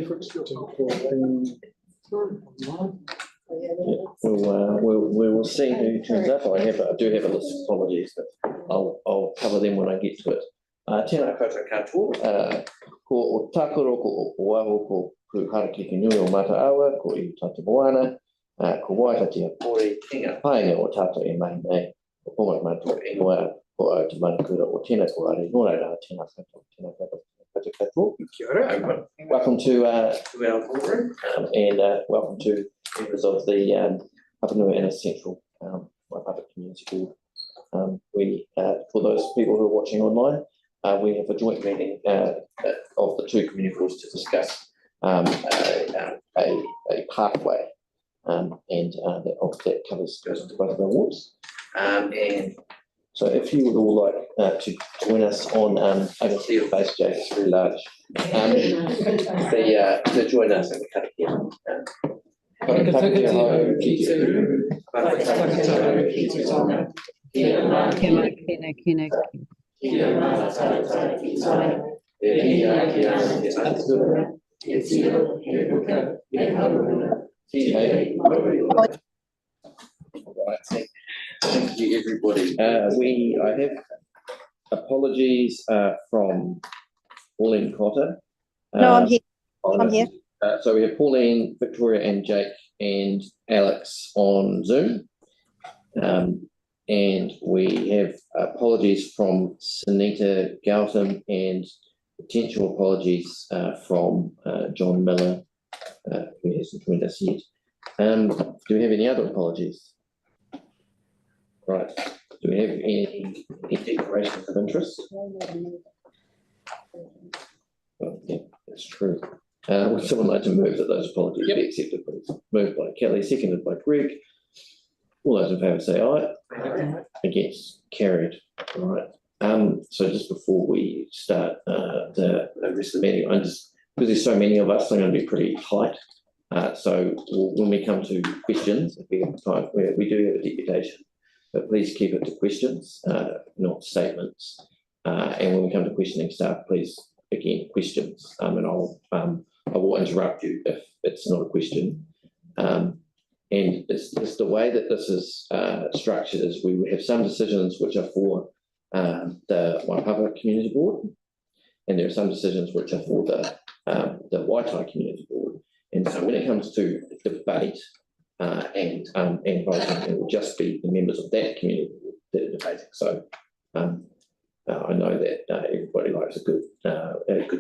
We will see who turns up. I do have a list of apologies, but I'll cover them when I get to it. Tēnā koutou katoa, ko o tākoro ko o waho ko Puharaki ki nui o mata awa, ko I tata moana, ko Waitai pori, kinga paenga o tata e mahi nei, ko pomai matua e noa, ko au te manakura o tēnā ko are, nō rai rā tēnā katoa. Kia ora. Welcome to our boardroom, and welcome to members of the Papanui and Central Waipapa Community Board. For those people who are watching online, we have a joint meeting of the two community boards to discuss a pathway, and that goes into both of our wards. And so if you would all like to join us on, I can see your face, Jake, it's very large. To join us in the karakia. Thank you, everybody. I have apologies from Pauline Cotter. No, I'm here. I'm here. So we have Pauline, Victoria, and Jake, and Alex on Zoom. And we have apologies from Sunita Gautam and potential apologies from John Miller, who hasn't joined us yet. Do we have any other apologies? Right. Do we have any declarations of interest? Well, yeah, that's true. Would someone like to move that those apologies be accepted, please? Moved by Kelly, seconded by Greg. All those in favour say aye. Against, carried. All right. So just before we start the rest of the meeting, because there's so many of us, I'm going to be pretty tight. So when we come to questions, if we have time, we do have a deputation, but please keep it to questions, not statements. And when we come to questioning staff, please, again, questions. And I will interrupt you if it's not a question. And it's the way that this is structured is we have some decisions which are for the Waipapa Community Board, and there are some decisions which are for the Waitai Community Board. And so when it comes to debate and voting, it will just be the members of that community board that are debating. So I know that everybody likes a good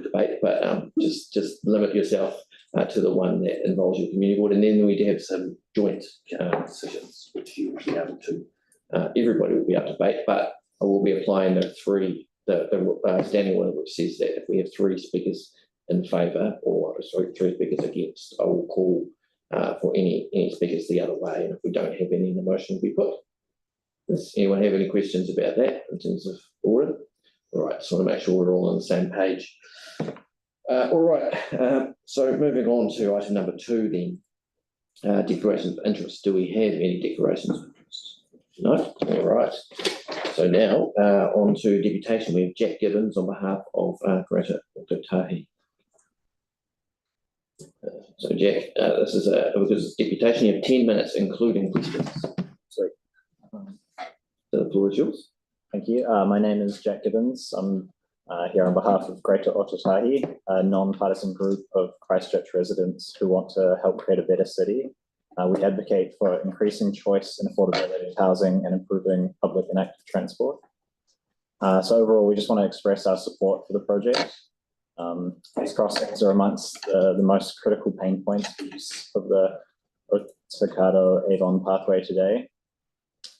debate, but just limit yourself to the one that involves your community board, and then we do have some joint decisions which you will be able to. Everybody will be able to debate, but I will be applying the standing order which says that if we have three speakers in favour or three speakers against, I will call for any speakers the other way, and if we don't have any, the motion will be put. Does anyone have any questions about that in terms of order? All right, just want to make sure we're all on the same page. All right, so moving on to item number 2 then, declarations of interest. Do we have any declarations of interest? No? All right. So now on to deputation. We have Jack Gibbons on behalf of Greater Waitai. So Jack, this is because it's deputation, you have 10 minutes including questions. So the floor is yours. Thank you. My name is Jack Gibbons. I'm here on behalf of Greater Waitai, a non-partisan group of Christchurch residents who want to help create a better city. We advocate for increasing choice and affordability of housing and improving public and active transport. So overall, we just want to express our support for the project. These crossings are amongst the most critical pain points for use of the Avon pathway today.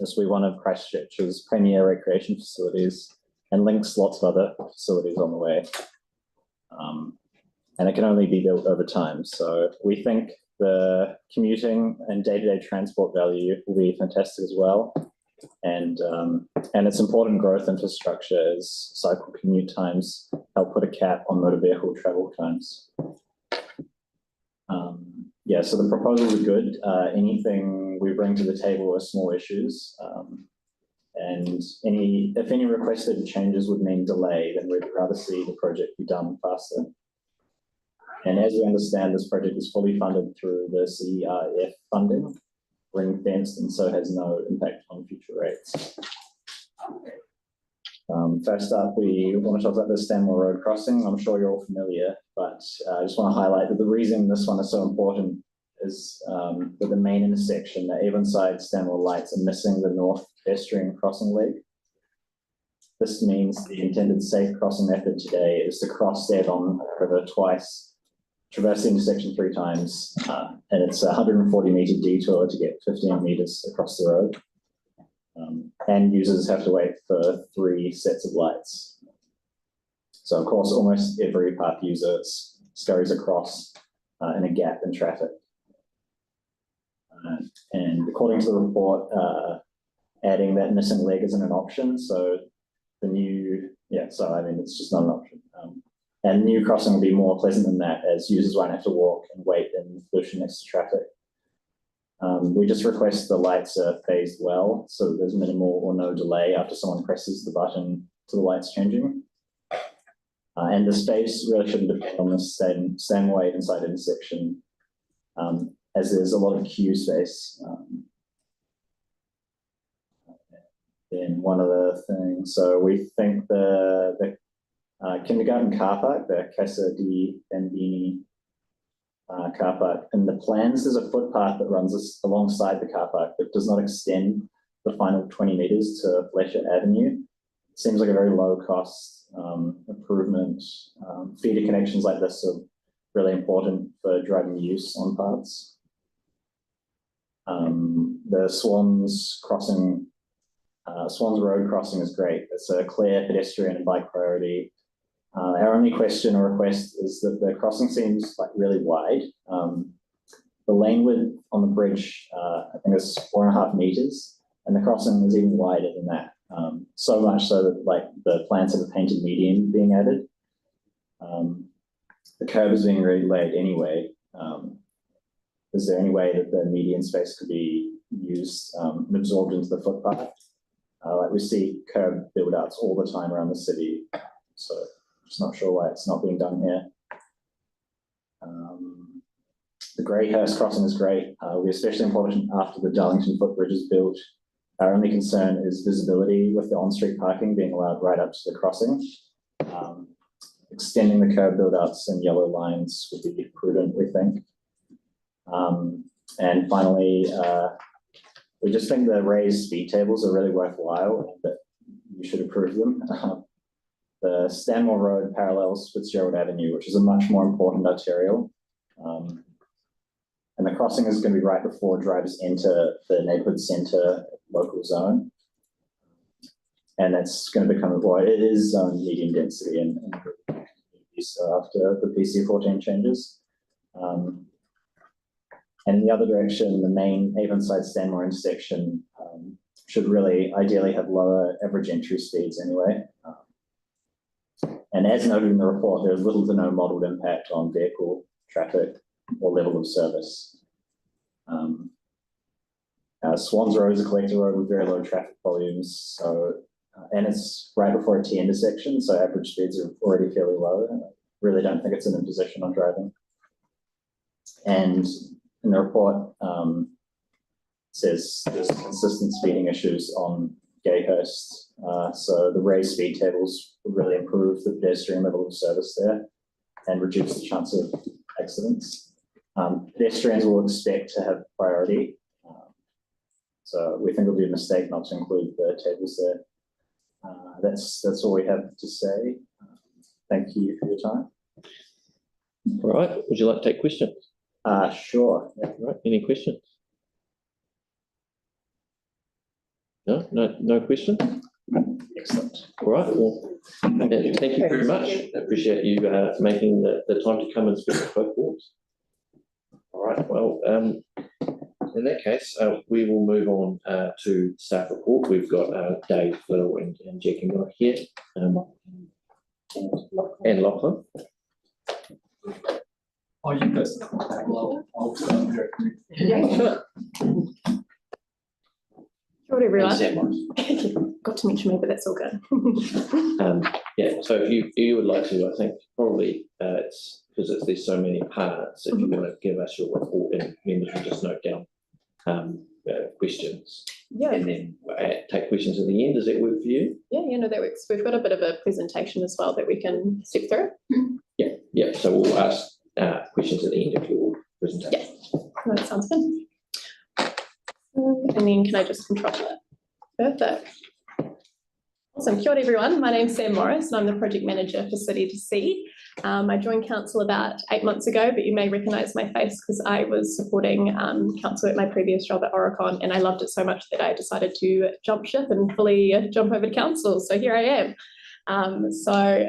This will be one of Christchurch's premier recreation facilities and links lots of other facilities on the way. And it can only be built over time. So we think the commuting and day-to-day transport value will be fantastic as well. And it's important growth infrastructure as cycle commute times help put a cap on motor vehicle travel times. Yeah, so the proposals are good. Anything we bring to the table are small issues. And if any requested changes would mean delay, then we'd rather see the project be done faster. And as we understand, this project is fully funded through the CERF funding, ring-fenced, and so has no impact on future rates. First up, we want to talk about the Stanmore Road crossing. I'm sure you're all familiar, but I just want to highlight that the reason this one is so important is that the main intersection, the Avonside Stanmore lights, are missing the north pedestrian crossing leg. This means the intended safe crossing method today is to cross the Avon River twice, traverse the intersection 3 times, and it's a 140-metre detour to get 15 metres across the road. And users have to wait for 3 sets of lights. So of course, almost every path user scurries across in a gap in traffic. And according to the report, adding that missing leg isn't an option. So the new, it's just not an option. And the new crossing will be more pleasant than that, as users won't have to walk and wait in pollution next to traffic. We just request the lights are phased well, so that there's minimal or no delay after someone presses the button to the lights changing. And the space really shouldn't depend on the same way inside intersection, as there's a lot of queue space. Then one other thing, so we think the kindergarten car park, the Casa di Bambini car park, in the plans there's a footpath that runs alongside the car park that does not extend the final 20 metres to Fletcher Avenue. It seems like a very low cost improvement. Feeder connections like this are really important for driving use on paths. The Swans Road crossing is great. It's a clear pedestrian and bike priority. Our only question or request is that the crossing seems like really wide. The lane width on the bridge, I think, is 4.5 meters, and the crossing is even wider than that. So much so that the plans have a painted median being added. The curb is being relaid anyway. Is there any way that the median space could be used and absorbed into the footpath? We see curb build-outs all the time around the city, so just not sure why it's not being done here. The Greyhurst crossing is great. Will be especially important after the Darlington footbridge is built. Our only concern is visibility with the on-street parking being allowed right up to the crossing. Extending the curb build-outs and yellow lines would be prudent, we think. And finally, we just think the raised speed tables are really worthwhile and that you should approve them. The Stanmore Road parallels Fitzgerald Avenue, which is a much more important arterial. And the crossing is going to be right before drivers enter the neighbourhood centre local zone. And that's going to become it is medium density and so after the PC14 changes. And in the other direction, the main Avonside Stanmore intersection should really ideally have lower average entry speeds anyway. And as noted in the report, there's little to no modelled impact on vehicle traffic or level of service. Swans Road is a collector road with very low traffic volumes, so and it's right before a T intersection, so average speeds are already fairly low. I really don't think it's an imposition on driving. And in the report, says there's consistent speeding issues on Gayhurst, so the raised speed tables would really improve the pedestrian level of service there and reduce the chance of accidents. Pedestrians will expect to have priority, so we think it would be a mistake not to include the tables there. That's all we have to say. Thank you for your time. All right, would you like to take questions? Sure. Yeah. Right, any questions? No questions? Excellent. All right, well, thank you very much. I appreciate you making the time to come and speak to both boards. All right, well, in that case, we will move on to staff report. We've got Dave, Phil, and Jackie Miller here, and Lachlan. Oh, you guys. Well, I'll Sure. Good everyone. And Sam Morris. Got to mention me, but that's all good. Yeah, so if you would like to, I think probably it's because there's so many parts, if you want to give us your report and members will just note down questions. Yeah. And then take questions at the end. Does that work for you? Yeah, no, that works. We've got a bit of a presentation as well that we can step through. Yeah, so we'll ask questions at the end of your presentation. Yes, no, that sounds good. And then can I just control that? Perfect. Awesome. Kia ora everyone. My name's Sam Morris and I'm the project manager for City to See. I joined council about 8 months ago, but you may recognise my face because I was supporting council at my previous job at Oricon, and I loved it so much that I decided to jump ship and fully jump over to council. So here I am. So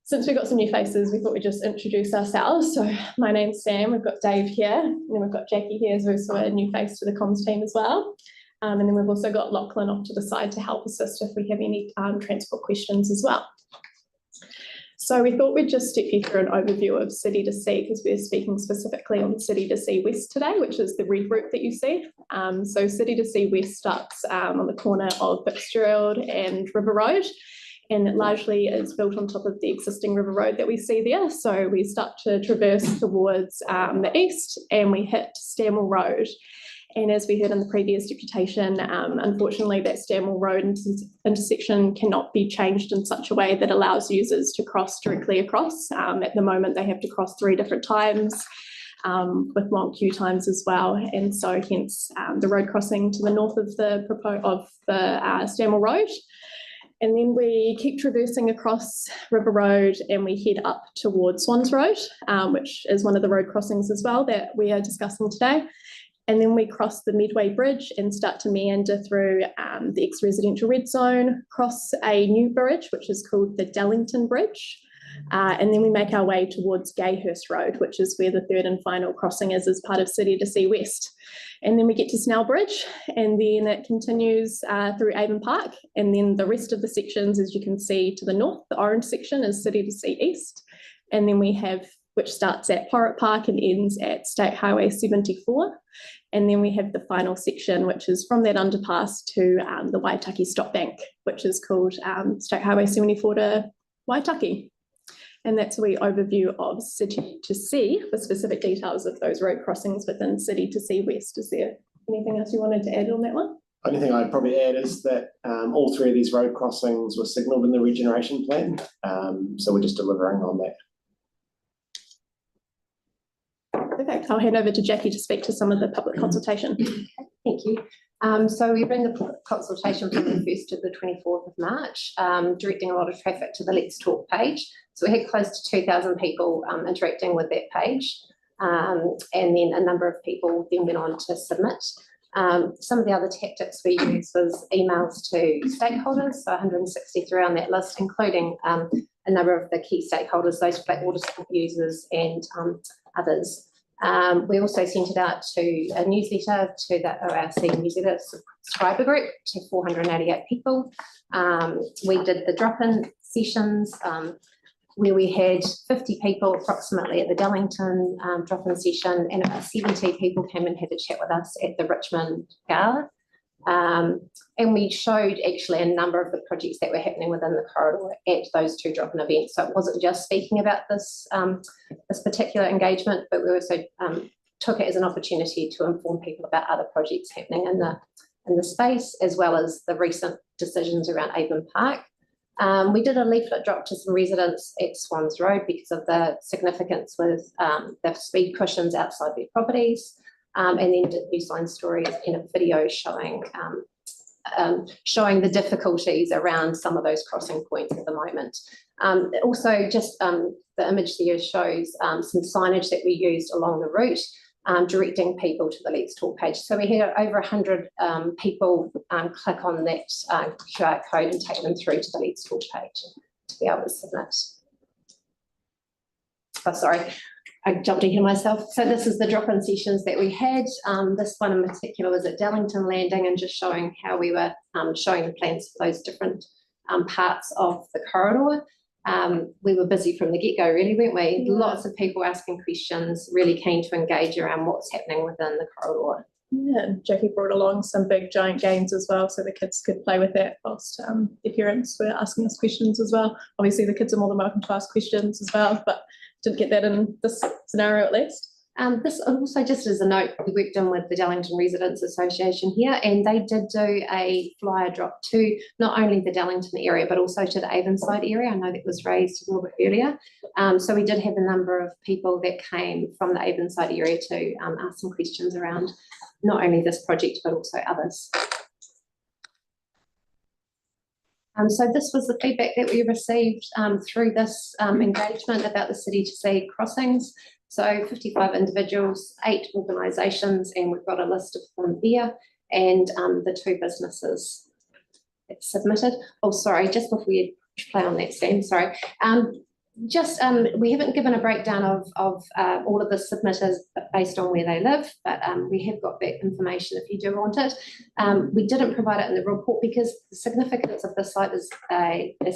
since we've got some new faces, we thought we'd just introduce ourselves. So my name's Sam, we've got Dave here, and then we've got Jackie here, who's also a new face to the comms team as well. And then we've also got Lachlan off to the side to help assist if we have any transport questions as well. So we thought we'd just step you through an overview of City to See because we're speaking specifically on City to See West today, which is the red route that you see. So City to See West starts on the corner of Fitzgerald and River Road, and it largely is built on top of the existing River Road that we see there. So we start to traverse towards the east and we hit Stanmore Road. And as we heard in the previous deputation, unfortunately that Stanmore Road intersection cannot be changed in such a way that allows users to cross directly across. At the moment they have to cross 3 different times with long queue times as well. And so hence the road crossing to the north of the Stanmore Road. And then we keep traversing across River Road and we head up towards Swans Road, which is one of the road crossings as well that we are discussing today. And then we cross the Medway Bridge and start to meander through the ex-residential red zone, cross a new bridge, which is called the Dellington Bridge. And then we make our way towards Gayhurst Road, which is where the third and final crossing is as part of City to See West. And then we get to Snell Bridge and then it continues through Avon Park. And then the rest of the sections, as you can see to the north, the orange section is City to See East. And then we have, which starts at Porritt Park and ends at State Highway 74. And then we have the final section, which is from that underpass to the Waitaki Stop Bank, which is called State Highway 74 to Waitaki. And that's a wee overview of City to See, the specific details of those road crossings within City to See West. Is there anything else you wanted to add on that one? Only thing I'd probably add is that all 3 of these road crossings were signalled in the regeneration plan. So we're just delivering on that. Perfect. I'll hand over to Jackie to speak to some of the public consultation. Thank you. So we ran the public consultation from the 1st to the 24th of March, directing a lot of traffic to the Let's Talk page. So we had close to 2,000 people interacting with that page. And then a number of people then went on to submit. Some of the other tactics we used was emails to stakeholders, so 163 on that list, including a number of the key stakeholders, those flat water users and others. We also sent it out to a newsletter to the ORC newsletter subscriber group to 488 people. We did the drop-in sessions where we had 50 people approximately at the Dellington drop-in session, and about 70 people came and had a chat with us at the Richmond Gala. And we showed actually a number of the projects that were happening within the corridor at those 2 drop-in events. So it wasn't just speaking about this, this particular engagement, but we also took it as an opportunity to inform people about other projects happening in the space, as well as the recent decisions around Avon Park. We did a leaflet drop to some residents at Swans Road because of the significance with the speed cushions outside their properties. And then did new sign stories and a video showing the difficulties around some of those crossing points at the moment. Also, just the image there shows some signage that we used along the route, directing people to the Let's Talk page. So we had over 100 people click on that QR code and take them through to the Let's Talk page to be able to submit. Oh, sorry. I jumped ahead of myself. So this is the drop-in sessions that we had. This one in particular was at Dellington Landing and just showing how we were showing the plans for those different parts of the corridor. We were busy from the get-go really, weren't we? Yeah. Lots of people asking questions, really keen to engage around what's happening within the corridor. Yeah, and Jackie brought along some big giant games as well, so the kids could play with that whilst their parents were asking us questions as well. Obviously, the kids are more than welcome to ask questions as well, but didn't get that in this scenario at least. This also, just as a note, we worked in with the Dallington Residents Association here, and they did do a flyer drop to not only the Dallington area, but also to the Avonside area. I know that was raised a little bit earlier. So we did have a number of people that came from the Avonside area to ask some questions around not only this project, but also others. So this was the feedback that we received through this engagement about the City to Sea crossings. So 55 individuals, 8 organisations, and we've got a list of them there, and the 2 businesses that submitted. Oh, sorry, just before you play on that, Sam, sorry. We haven't given a breakdown of all of the submitters based on where they live, but we have got that information if you do want it. We didn't provide it in the report because the significance of the site is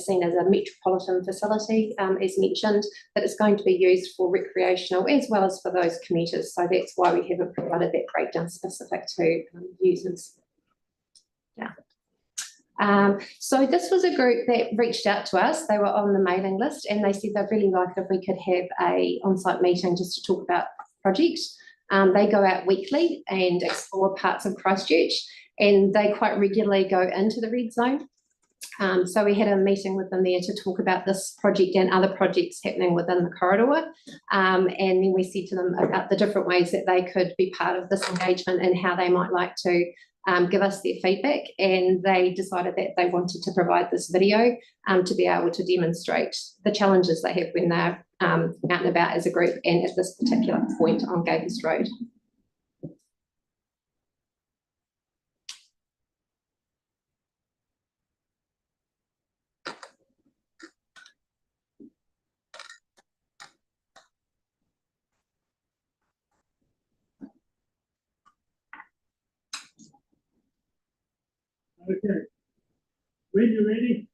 seen as a metropolitan facility, as mentioned, that it's going to be used for recreational as well as for those commuters. So that's why we haven't provided that breakdown specific to users. Yeah. So this was a group that reached out to us. They were on the mailing list and they said they'd really like if we could have a on-site meeting just to talk about projects. They go out weekly and explore parts of Christchurch, and they quite regularly go into the red zone. So we had a meeting with them there to talk about this project and other projects happening within the corridor. And then we said to them about the different ways that they could be part of this engagement and how they might like to give us their feedback, and they decided that they wanted to provide this video to be able to demonstrate the challenges they have when they're out and about as a group and at this particular point on Gayhurst Road. Okay. When you're ready.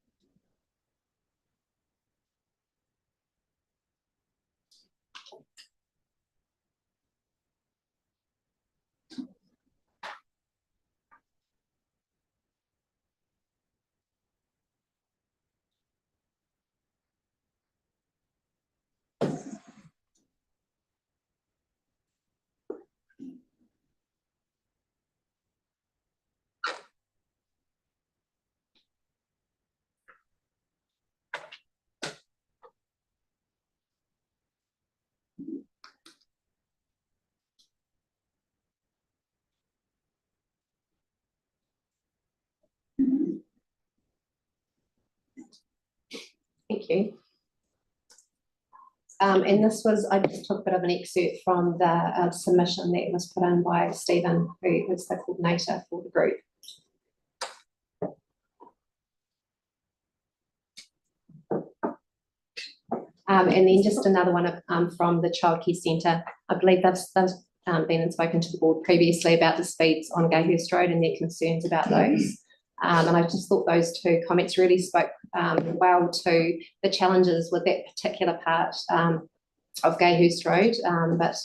Thank you. And this was, I just took a bit of an excerpt from the submission that was put in by Stephen, who is the coordinator for the group. And then just another one from the Childcare Centre. I believe they've been and spoken to the board previously about the speeds on Gayhurst Road and their concerns about those. And I just thought those 2 comments really spoke well to the challenges with that particular part of Gayhurst Road, but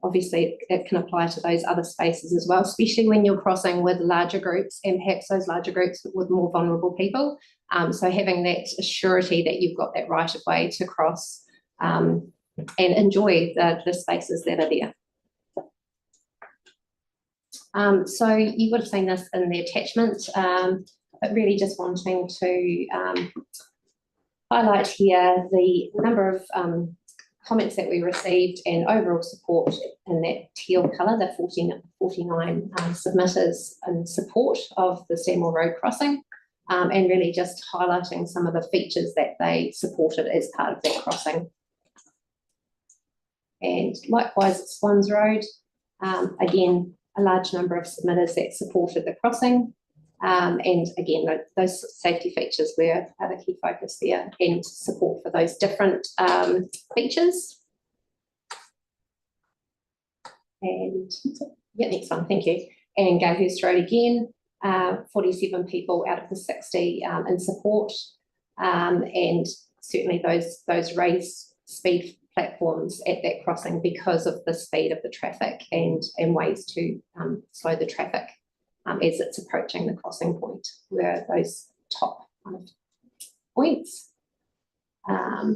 obviously it can apply to those other spaces as well, especially when you're crossing with larger groups and perhaps those larger groups with more vulnerable people. So having that surety that you've got that right of way to cross and enjoy the spaces that are there. So you would have seen this in the attachment, but really just wanting to highlight here the number of comments that we received and overall support in that teal colour, the 49 submitters in support of the Stanmore Road crossing, and really just highlighting some of the features that they supported as part of that crossing. And likewise at Swans Road, again, a large number of submitters that supported the crossing. And again, those safety features were the key focus there, and support for those different features. And yeah, next one, thank you. And Gayhurst Road again, 47 people out of the 60 in support, and certainly those raised speed platforms at that crossing because of the speed of the traffic and ways to slow the traffic as it's approaching the crossing point, where those top kind of points. I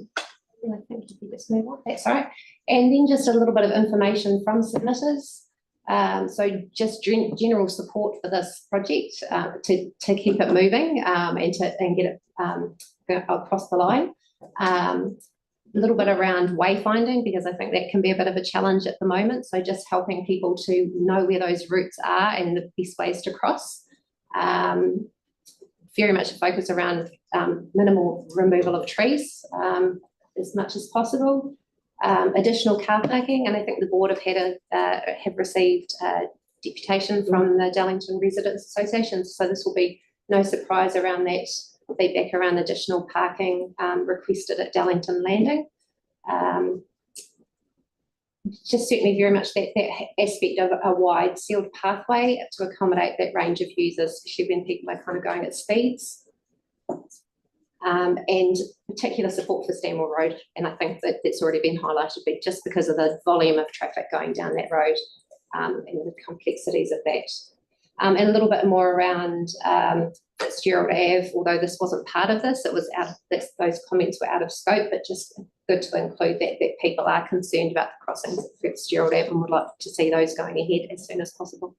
think if you just move on, that's all right. And then just a little bit of information from submitters. So just general support for this project to keep it moving and get it across the line. A little bit around wayfinding, because I think that can be a bit of a challenge at the moment. So just helping people to know where those routes are and the best ways to cross. Very much a focus around minimal removal of trees as much as possible. Additional car parking, and I think the board have received a deputation from the Darlington Residents Association, so this will be no surprise around that feedback around additional parking requested at Darlington Landing. Just certainly very much that aspect of a wide sealed pathway to accommodate that range of users, especially when people are kind of going at speeds. And particular support for Stanmore Road, and I think that that's already been highlighted, but just because of the volume of traffic going down that road and the complexities of that. And a little bit more around Fitzgerald Ave, although this wasn't part of this, it was out of this, those comments were out of scope, but just good to include that people are concerned about the crossings at Fitzgerald Ave and would like to see those going ahead as soon as possible.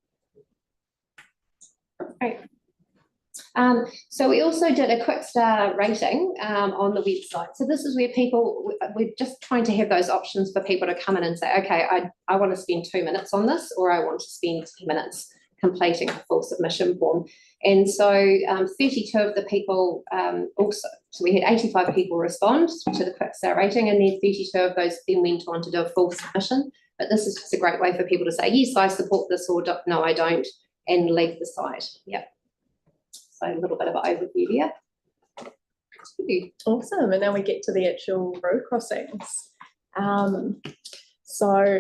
Great. So we also did a quick star rating on the website. So this is where we're just trying to have those options for people to come in and say, okay, I want to spend 2 minutes on this, or I want to spend 10 minutes completing a full submission form. And so 32 of the people also, so we had 85 people respond to the quick star rating, and then 32 of those then went on to do a full submission. But this is just a great way for people to say, yes, I support this, or no, I don't, and leave the site. Yep. So a little bit of an overview here. Awesome, and now we get to the actual road crossings. So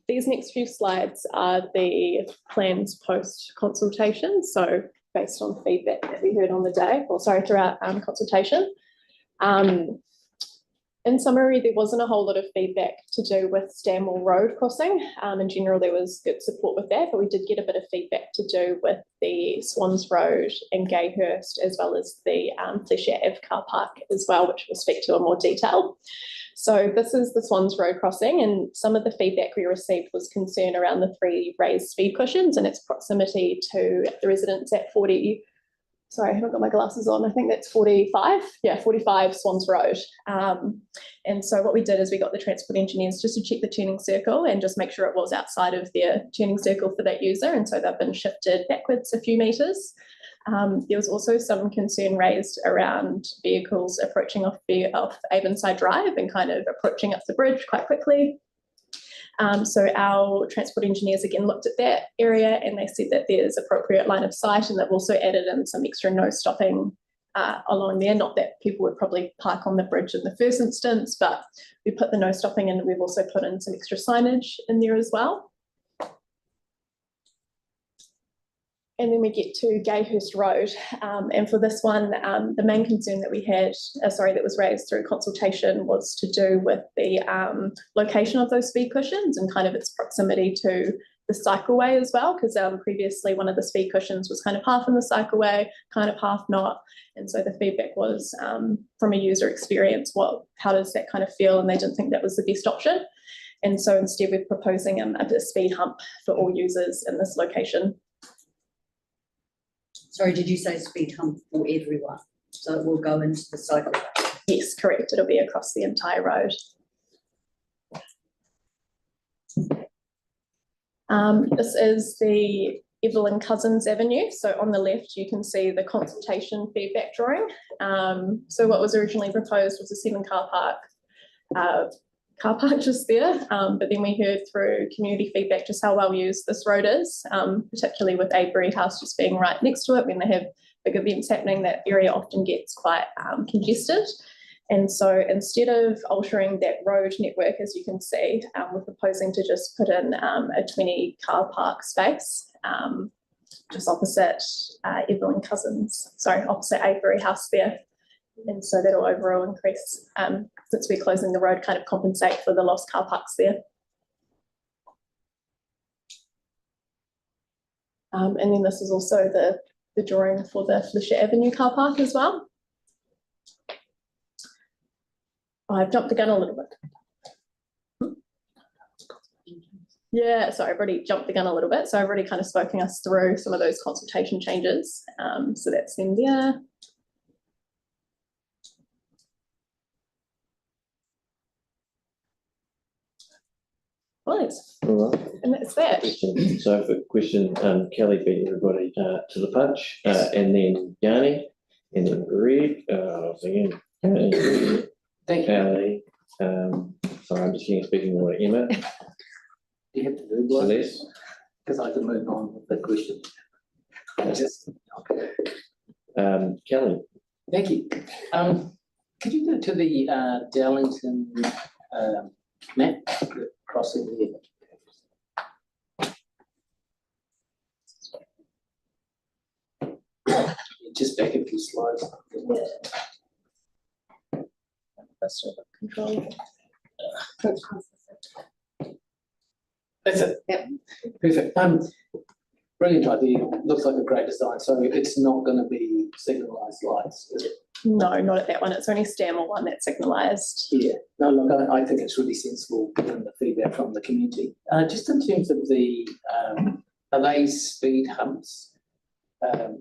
these next few slides are the plans post consultation. So based on feedback that we heard on the day, or sorry, throughout consultation. In summary, there wasn't a whole lot of feedback to do with Stanmore Road crossing. In general, there was good support with that, but we did get a bit of feedback to do with the Swans Road and Gayhurst, as well as the Flesher Ave car park as well, which we'll speak to in more detail. So this is the Swans Road crossing, and some of the feedback we received was concern around the 3 raised speed cushions and its proximity to the residents at 40. Sorry, I haven't got my glasses on. I think that's 45. Yeah, 45 Swans Road. And so what we did is we got the transport engineers just to check the turning circle and just make sure it was outside of their turning circle for that user. And so they've been shifted backwards a few metres. There was also some concern raised around vehicles approaching off Avonside Drive and kind of approaching up the bridge quite quickly. So our transport engineers again looked at that area and they said that there's appropriate line of sight, and they've also added in some extra no stopping along there. Not that people would probably park on the bridge in the first instance, but we put the no stopping in, and we've also put in some extra signage in there as well. And then we get to Gayhurst Road. And for this one, the main concern that we had, that was raised through consultation, was to do with the location of those speed cushions and kind of its proximity to the cycleway as well, because previously one of the speed cushions was kind of half in the cycleway, kind of half not. And so the feedback was from a user experience, how does that kind of feel? And they didn't think that was the best option. And so instead we're proposing a speed hump for all users in this location. Sorry, did you say speed hump for everyone? So it will go into the cycle? Yes, correct. It'll be across the entire road. This is the Evelyn Cousins Avenue. So on the left, you can see the consultation feedback drawing. So what was originally proposed was a 7-car park just there, but then we heard through community feedback just how well used this road is, particularly with Avery House just being right next to it. When they have big events happening, that area often gets quite congested. And so instead of altering that road network, as you can see, we're proposing to just put in a 20-car park space just opposite opposite Avery House there. And so that'll overall increase, since we're closing the road, kind of compensate for the lost car parks there. And then this is also the drawing for the Felicia Avenue car park as well. I've jumped the gun a little bit. Yeah, so I've already jumped the gun a little bit. So I've already kind of spoken us through some of those consultation changes. So that's them there. Right, All right. and that's that. So for question, Kelly beat everybody to the punch, and then Yanni, and then Greg, again, Yanni, Thank you. Kelly, sorry, I'm just getting speaking more to Emma, You have to move one, Celeste. because I can move on with the question. Just, Kelly. thank you. Could you go to the Darlington map, the crossing there? Just back a few slides. Control. That's it. Yep. Perfect. Brilliant idea. Looks like a great design. So it's not going to be signalised lights, is it? No, not at that one. It's only Stanmore one that's signalised. Yeah. No, look, I think it's really sensible given the feedback from the community. Just in terms of the, are they speed humps?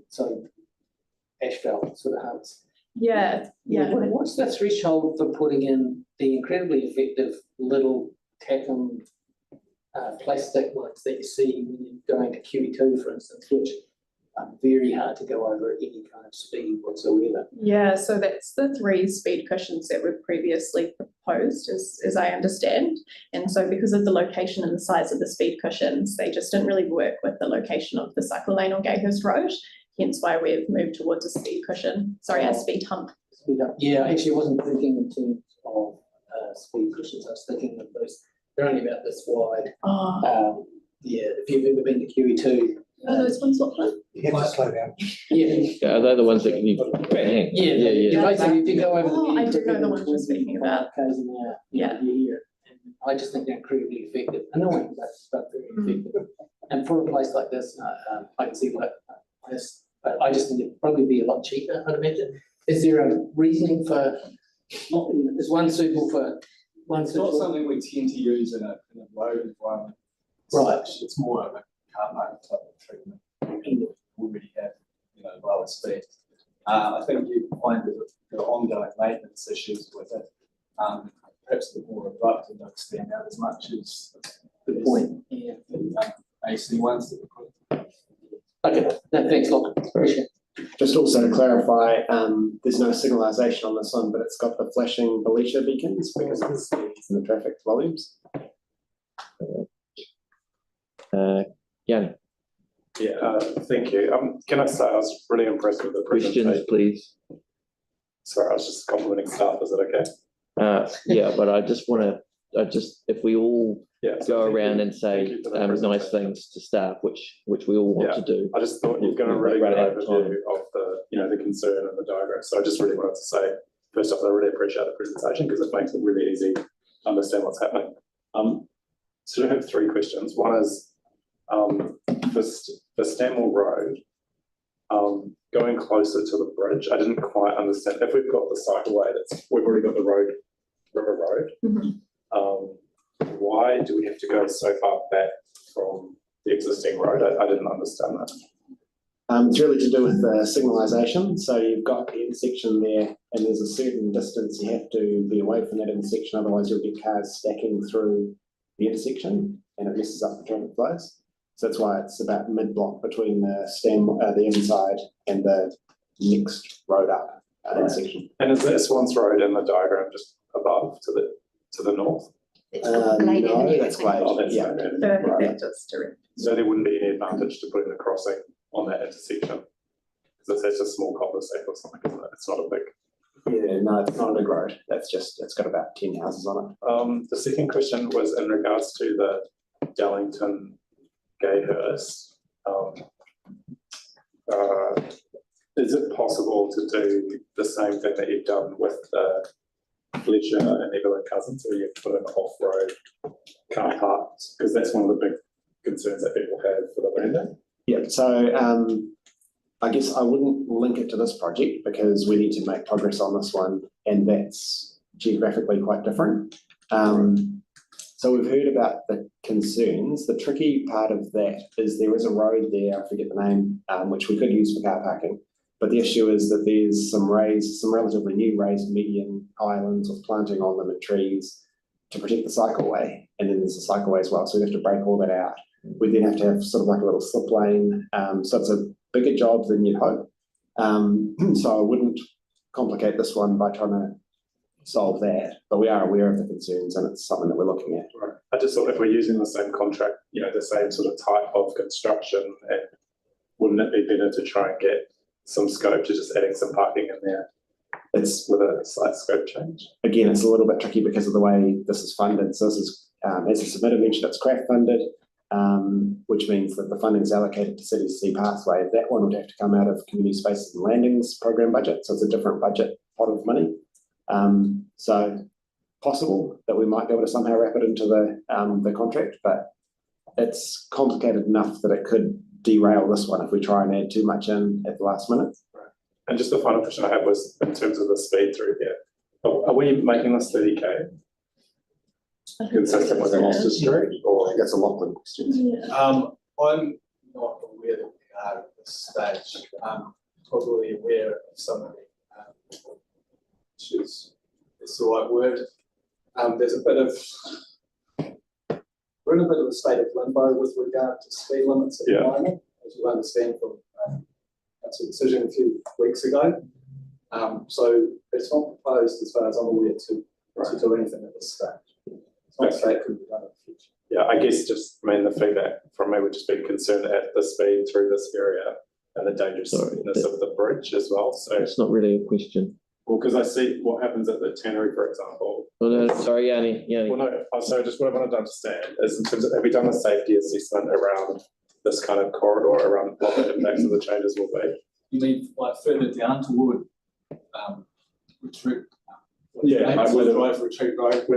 So asphalt sort of humps. Yeah, yeah. What's the threshold for putting in the incredibly effective little tack-on plastic ones that you see when you're going to QE2, for instance, which are very hard to go over at any kind of speed whatsoever? Yeah, so that's the 3 speed cushions that were previously proposed, as I understand. And so because of the location and the size of the speed cushions, they just didn't really work with the location of the cycle lane on Gayhurst Road, hence why we've moved towards a speed cushion, sorry, a speed hump. Speed hump. Yeah, actually, I wasn't thinking in terms of speed cushions. I was thinking of those, they're only about this wide. Oh, Yeah, if you've ever been to QE2. are those ones what one? You have to slow down. Yeah. Are they the ones that can you bang? Yeah. Basically, if you go over the. Oh, I do know the ones you're speaking about. K's an hour, Yeah. you hear it. And I just think they're incredibly effective. Annoying, but very effective. And for a place like this, I can see what this, but I just think it'd probably be a lot cheaper, I'd imagine. Is there a reasoning for, is one suitable for, one It's not suitable? something we tend to use in a road environment. Right. It's more of a car park type of treatment. We already have, lower speed. I think you find that there are ongoing maintenance issues with it. Perhaps the more abrupt and don't stand out as much as Good point. Yeah. the AC ones that we put. Okay, no, thanks, Locke. Appreciate it. Just also to clarify, there's no signalisation on this one, but it's got the flashing Felicia beacons because it's in the traffic volumes. Yanni, Yeah, thank you. Can I say I was really impressed with the questions, presentation. please. Sorry, I was just complimenting staff. Is it okay? Yeah, but I just want to, if we all Yeah. so go thank around you. and say Thank you for the nice presentation. things to staff, which we all want to do. I just thought you've got a We've really run good out of overview of the concern and the diagram. So I just really wanted to say, first off, I really appreciate the presentation because it makes it really easy to understand what's happening. So I have 3 questions. One is for Stanmore Road, going closer to the bridge, I didn't quite understand. If we've got the cycleway, we've already got the road, River Road. Mhm. Why do we have to go so far back from the existing road? I didn't understand that. It's really to do with the signalisation. So you've got the intersection there and there's a certain distance you have to be away from that intersection, otherwise you'll get cars stacking through the intersection and it messes up the traffic flows. So that's why it's about mid-block between the inside and the next road up intersection. And is that Swans Road in the diagram just above to the north? It's called Glade No, Avenue, that's I think. Glade. Oh, that's Yeah. okay. So I think Right. that just direct. So there wouldn't be any advantage to putting the crossing on that intersection? Because it's a small cul-de-sac or something, isn't it? It's not a big. Yeah, no, it's not a big road. It's got about 10 houses on it. The second question was in regards to the Darlington Gayhurst. is it possible to do the same thing that you've done with the Fletcher and Evelyn Cousins, where you put an off-road car parks? Because that's one of the big concerns that people have for the landing. Yeah, so I guess I wouldn't link it to this project because we need to make progress on this one, and that's geographically quite different. So we've heard about the concerns. The tricky part of that is there is a road there, I forget the name, which we could use for car parking. But the issue is that there's some relatively new raised median islands with planting on them and trees to protect the cycleway. And then there's a cycleway as well, so we have to break all that out. We then have to have sort of like a little slip lane. So it's a bigger job than you'd hope. So I wouldn't complicate this one by trying to solve that, but we are aware of the concerns and it's something that we're looking at. Right. I just thought if we're using the same contract, the same sort of type of construction, wouldn't it be better to try and get some scope to just adding some parking in there? It's with a slight scope change. Again, it's a little bit tricky because of the way this is funded. So this is, as the submitter mentioned, it's craft funded, which means that the funding is allocated to City to Sea Pathway. That one would have to come out of Community Spaces and Landings program budget. So it's a different budget pot of money. So possible that we might be able to somehow wrap it into the contract, but it's complicated enough that it could derail this one if we try and add too much in at the last minute. Right. And just the final question I had was in terms of the speed through here. Are we making this 30k? Consistent with the Monster Street, or I think that's a Lachlan question. I'm not aware that we are at this stage. Probably aware of some of the issues. It's the right word. There's a bit of, we're in a bit of a state of limbo with regard to speed limits at the moment, as you understand from that's a decision a few weeks ago. So it's not proposed, as far as I'm aware, to do anything at this stage. It's not say it could be done in the future. Yeah, I guess just the feedback from me would just be concerned at the speed through this area and the dangerousness of the bridge as well. So it's not really a question. Well, because I see what happens at the tannery, for example. Well, no, sorry, Yanni. Well, no, so just what I wanted to understand is in terms of, have we done a safety assessment around this kind of corridor, around what the impacts of the changes will be? You mean like further down toward Retreat? Where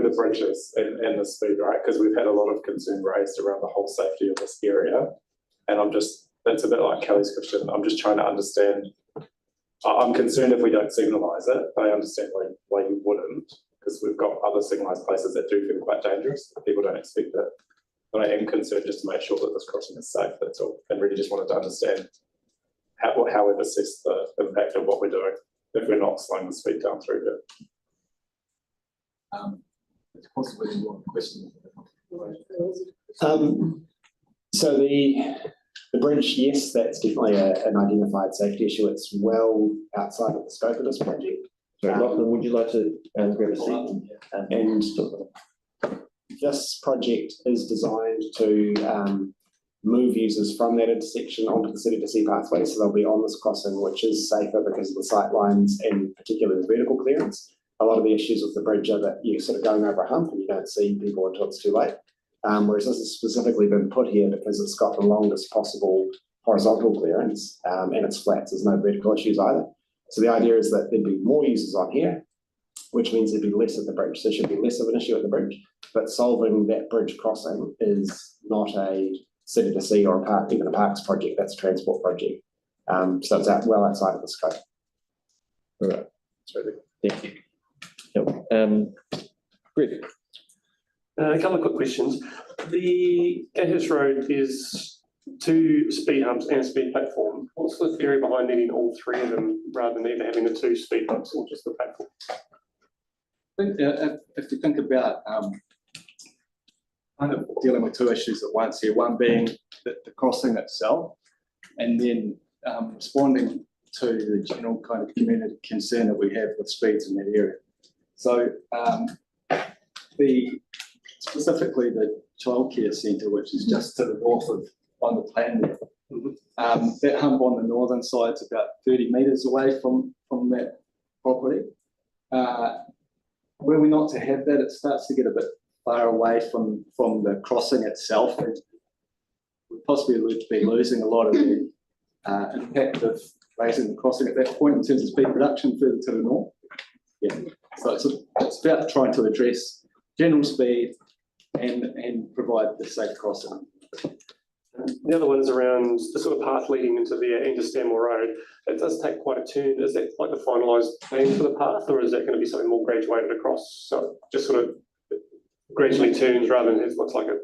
the bridge is and the speed, right? Because we've had a lot of concern raised around the whole safety of this area. And that's a bit like Kelly's question. I'm just trying to understand. I'm concerned if we don't signalise it, but I understand why you wouldn't, because we've got other signalised places that do feel quite dangerous. People don't expect it. But I am concerned just to make sure that this crossing is safe, that's all. And really just wanted to understand how we've assessed the impact of what we're doing if we're not slowing the speed down through here. It's possibly more question. So the bridge, yes, that's definitely an identified safety issue. It's well outside of the scope of this project. Sorry, Lachlan, would you like to grab a seat? And this project is designed to move users from that intersection onto the City to Sea Pathway, so they'll be on this crossing, which is safer because of the sight lines and particularly the vertical clearance. A lot of the issues with the bridge are that you're sort of going over a hump and you don't see people until it's too late. Whereas this has specifically been put here because it's got the longest possible horizontal clearance and it's flat, so there's no vertical issues either. So the idea is that there'd be more users on here, which means there'd be less at the bridge. So there should be less of an issue at the bridge, but solving that bridge crossing is not a City to Sea or even a parks project, that's a transport project. So it's well outside of the scope. All right. Thank you. Yep. Greg. A couple of quick questions. The Gatehurst Road is 2 speed humps and a speed platform. What's the theory behind needing all 3 of them rather than either having the 2 speed humps or just the platform? I think if you think about kind of dealing with 2 issues at once here, one being the crossing itself, and then responding to the general kind of community concern that we have with speeds in that area. So specifically the childcare centre, which is just to the north of on the plan there. That hump on the northern side is about 30 metres away from that property. Were we not to have that, it starts to get a bit far away from the crossing itself, and we'd possibly be losing a lot of the impact of raising the crossing at that point in terms of speed reduction further to the north. Yeah, so it's about trying to address general speed and provide the safe crossing. The other one is around the sort of path leading into Stanmore Road. It does take quite a turn. Is that like the finalised plan for the path, or is that going to be something more graduated across? So just sort of gradually turns rather than it looks like a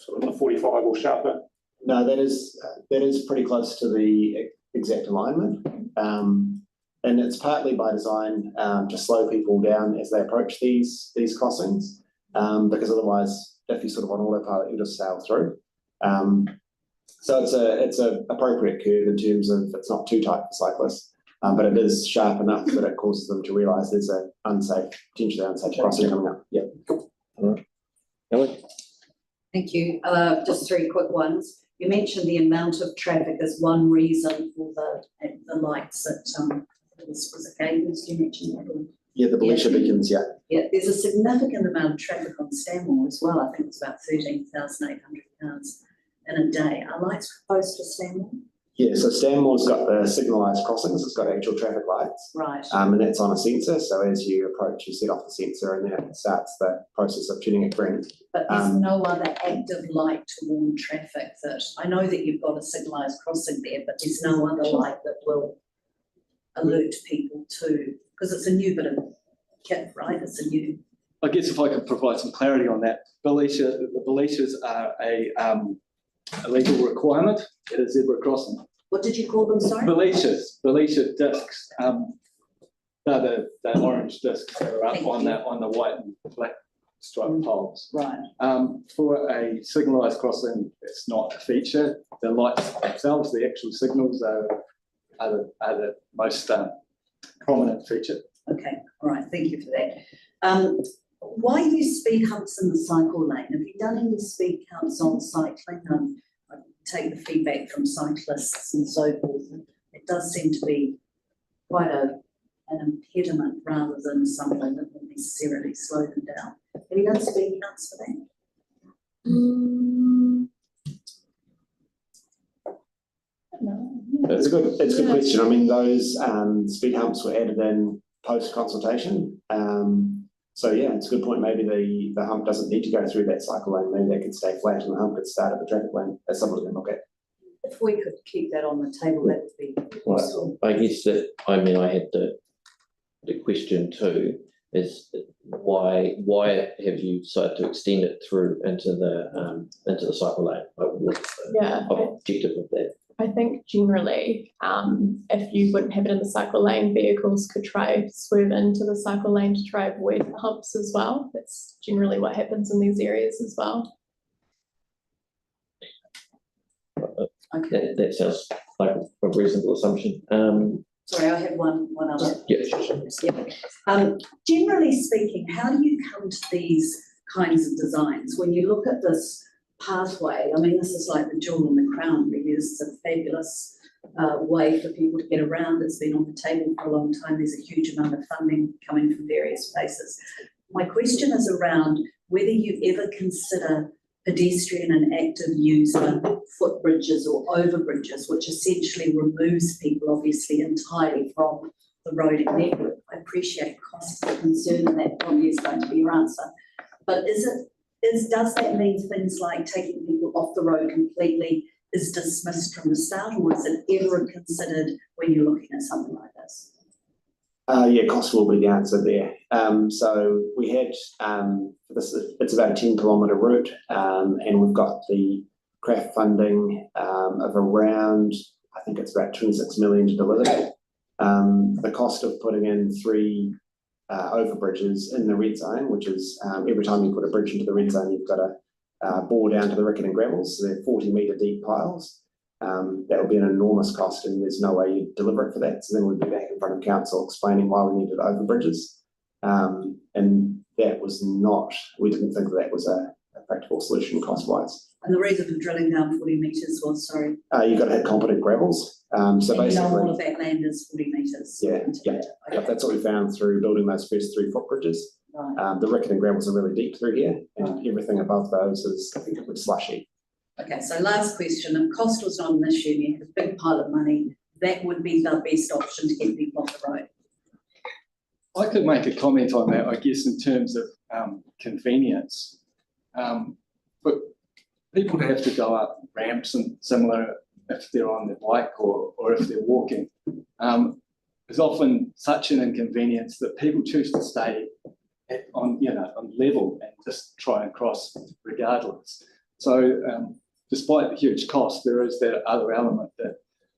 sort of a 45 or sharper. No, that is pretty close to the exact alignment. And it's partly by design to slow people down as they approach these crossings, because otherwise, if you're sort of on autopilot, you just sail through. So it's a appropriate curve in terms of it's not too tight for cyclists, but it is sharp enough that it causes them to realise there's a potentially unsafe crossing coming up. Yep. All right. Ellie? Thank you. Just three quick ones. You mentioned the amount of traffic as one reason for the lights at was it Gavens? You mentioned that one. Yeah, the Belisha beacons. Yeah. Yeah, there's a significant amount of traffic on Stanmore as well. I think it's about 13,800 cars in a day. Are lights proposed for Stanmore? Yeah, so Stanmore's got the signalised crossings. It's got actual traffic lights. Right. And that's on a sensor. So as you approach, you set off the sensor, and then it starts the process of tuning it green. But there's no other active light to warn traffic that, I know that you've got a signalised crossing there, but there's no other light that will alert people to, because it's a new bit of kit, right? It's a new. I guess if I could provide some clarity on that, the Belishas are a legal requirement at a zebra crossing. What did you call them, sorry? Belisha discs. They're the orange discs that are up on the white and black striped poles. Right. For a signalised crossing, it's not a feature. The lights themselves, the actual signals are the most prominent feature. Okay, all right, thank you for that. Why use speed humps in the cycle lane? Have you done any speed counts on cycling? I take the feedback from cyclists and so forth. It does seem to be quite an impediment rather than something that will necessarily slow them down. Have you done speed counts for that? No. It's a good question. I mean, those speed humps were added in post-consultation. So yeah, it's a good point. Maybe the hump doesn't need to go through that cycle lane. Maybe they could stay flat and the hump could start at the traffic lane. That's something we can look at. If we could keep that on the table, that would be useful. I guess that, I had the question too, is why have you decided to extend it through into the cycle lane? Like, what's the objective of that? I think generally, if you wouldn't have it in the cycle lane, vehicles could try swerve into the cycle lane to try avoid the humps as well. That's generally what happens in these areas as well. Okay. That sounds like a reasonable assumption. Sorry, I had one other. Yeah, sure. Yeah. Generally speaking, how do you come to these kinds of designs? When you look at this pathway, I mean, this is like the jewel in the crown, really. This is a fabulous way for people to get around. It's been on the table for a long time. There's a huge amount of funding coming from various places. My question is around whether you ever consider pedestrian and active user footbridges or overbridges, which essentially removes people obviously entirely from the roading network. I appreciate cost is a concern, and that probably is going to be your answer. But does that mean things like taking people off the road completely is dismissed from the start, or is it ever considered when you're looking at something like this? Yeah, cost will be the answer there. So we had it's about a 10-kilometre route, and we've got the craft funding of around, I think it's about 26 million to deliver that. The cost of putting in 3 overbridges in the red zone, which is every time you put a bridge into the red zone, you've got to bore down to the Rickett and Gravels. So they're 40-metre deep piles. That would be an enormous cost, and there's no way you'd deliver it for that. So then we'd be back in front of council explaining why we needed overbridges. And that was not, we didn't think that was a practical solution cost-wise. And the reason for drilling down 40 metres was, sorry? You've got to have competent gravels. So and basically, you know all of that land is 40 metres. Yeah. Okay. That's what we found through building those first 3 footbridges. Right. The Rickett and Gravels are really deep through here, and everything above those is, I think, it was slushy. Okay, so last question. If cost was not an issue, you had a big pile of money, that would be the best option to get people off the road. I could make a comment on that, I guess, in terms of convenience. But people have to go up ramps and similar if they're on their bike or if they're walking. There's often such an inconvenience that people choose to stay on level and just try and cross regardless. So despite the huge cost, there is that other element that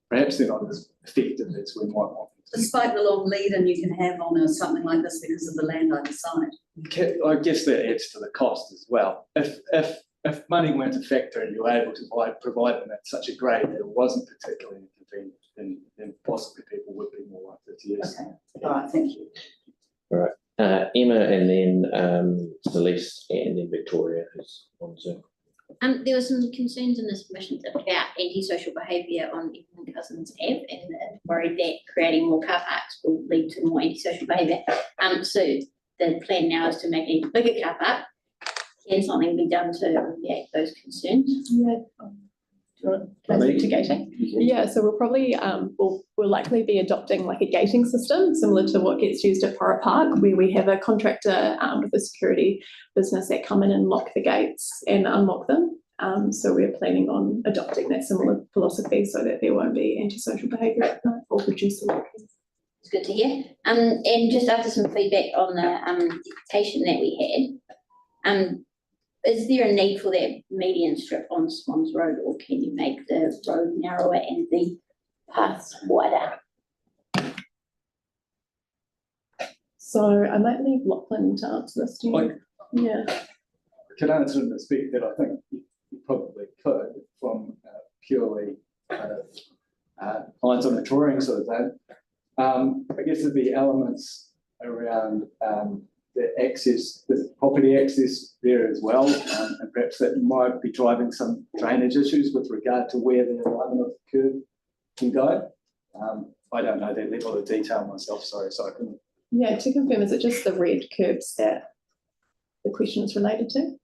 perhaps they're not as effective as we might want. Despite the long lead-in you can have on something like this because of the land either side. I guess that adds to the cost as well. If money weren't a factor and you were able to provide them at such a grade that it wasn't particularly inconvenient, then possibly people would be more likely to use Okay, all right, thank you. All right, Emma, and then Celeste, and then Victoria, who's on Zoom. There were some concerns in the submissions about antisocial behaviour on Evelyn Cousins Ave, and worried that creating more car parks will lead to more antisocial behaviour. So the plan now is to make a bigger car park. Can something be done to alleviate those concerns? Yeah. Can I speak to gating? Yeah, so we'll probably, we'll likely be adopting like a gating system similar to what gets used at Pora Park, where we have a contractor with a security business that come in and lock the gates and unlock them. So we're planning on adopting that similar philosophy so that there won't be antisocial behaviour or reducing. It's good to hear. And just after some feedback on the deputation that we had, is there a need for that median strip on Swans Road, or can you make the road narrower and the paths wider? So I might leave Lachlan to answer this. Yeah. I can answer in the speak that I think you probably could from purely lines on the drawing sort of thing. I guess there'd be elements around the access, the property access there as well, and perhaps that might be driving some drainage issues with regard to where the alignment of the curb can go. I don't know that level of detail myself, sorry, so I couldn't. Yeah, to confirm, is it just the red curbs that the question is related to?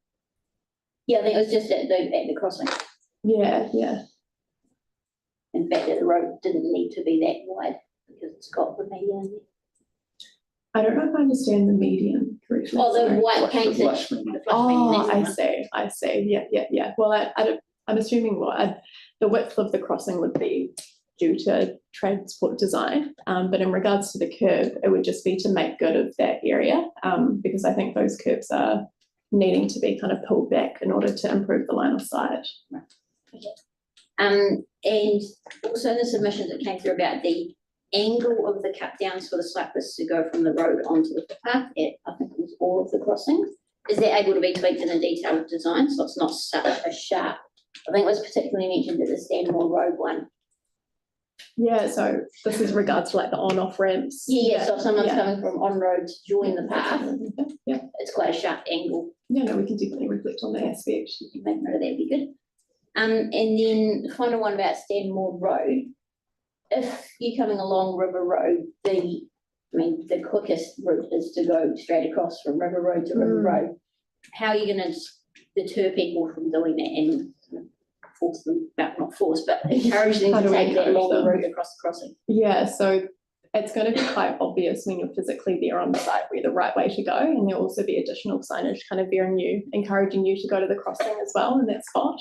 Yeah, I think it was just at the crossing. Yeah, yeah. In fact, that the road didn't need to be that wide because it's got the median. I don't know if I understand the median correctly. Oh, the sorry. white painted. The flush median. Oh, I see. Yeah. Well, I'm assuming the width of the crossing would be due to transport design, but in regards to the curb, it would just be to make good of that area, because I think those curbs are needing to be kind of pulled back in order to improve the line of sight. Right. Okay. And also the submissions that came through about the angle of the cut downs for the cyclists to go from the road onto the footpath at, I think it was all of the crossings. Is that able to be tweaked in a detailed design so it's not such a sharp? I think it was particularly mentioned at the Stanmore Road one. Yeah, so this is regards to like the on-off ramps. Yeah, so if someone's coming from on-road to join the path, yeah, it's quite a sharp angle. Yeah, no, we can definitely reflect on that aspect. If you make note of that, would be good. And then the final one about Stanmore Road. If you're coming along River Road, the quickest route is to go straight across from River Road to River Road. How are you going to deter people from doing that and force them, not force, but encourage them to take that longer route across the crossing? Yeah, so it's going to be quite obvious when you're physically there on the site where the right way to go, and there'll also be additional signage kind of encouraging you to go to the crossing as well in that spot.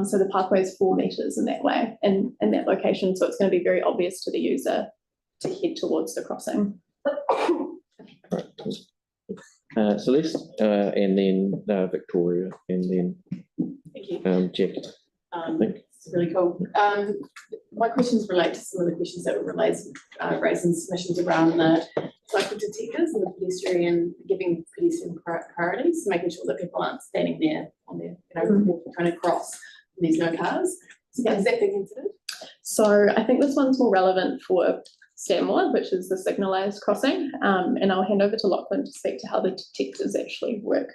So the pathway is 4 metres in that way, and in that location, so it's going to be very obvious to the user to head towards the crossing. Celeste, and then Victoria, and then Thank you. Jack. It's really cool. My questions relate to some of the questions that were raised in submissions around the cycle detectors and the pedestrian, giving pedestrian priorities, making sure that people aren't standing there on their, trying to cross and there's no cars. So has that been considered? So I think this one's more relevant for Stanmore, which is the signalised crossing, and I'll hand over to Lachlan to speak to how the detectors actually work.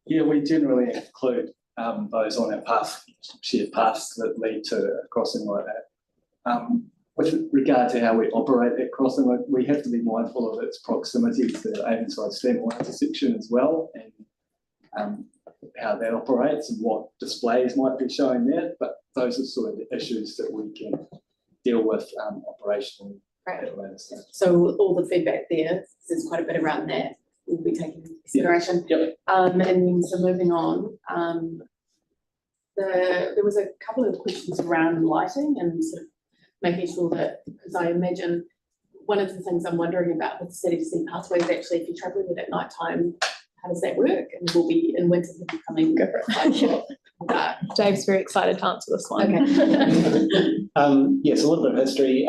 Yeah, we generally include those on our path, shared paths that lead to a crossing like that. With regard to how we operate that crossing, we have to be mindful of its proximity to the Avonside Stanmore intersection as well, and how that operates and what displays might be showing there. But those are sort of the issues that we can deal with operational. Right. So all the feedback there, there's quite a bit around that we'll be taking into consideration. Yep. And then so moving on, there was a couple of questions around lighting and sort of making sure that, because I imagine one of the things I'm wondering about with the City to Sea pathway is actually if you're travelling with it at night time, how does that work? And we'll be in winter we'll be coming dark. Dave's very excited to answer this one. Okay. Yes, a little bit of history.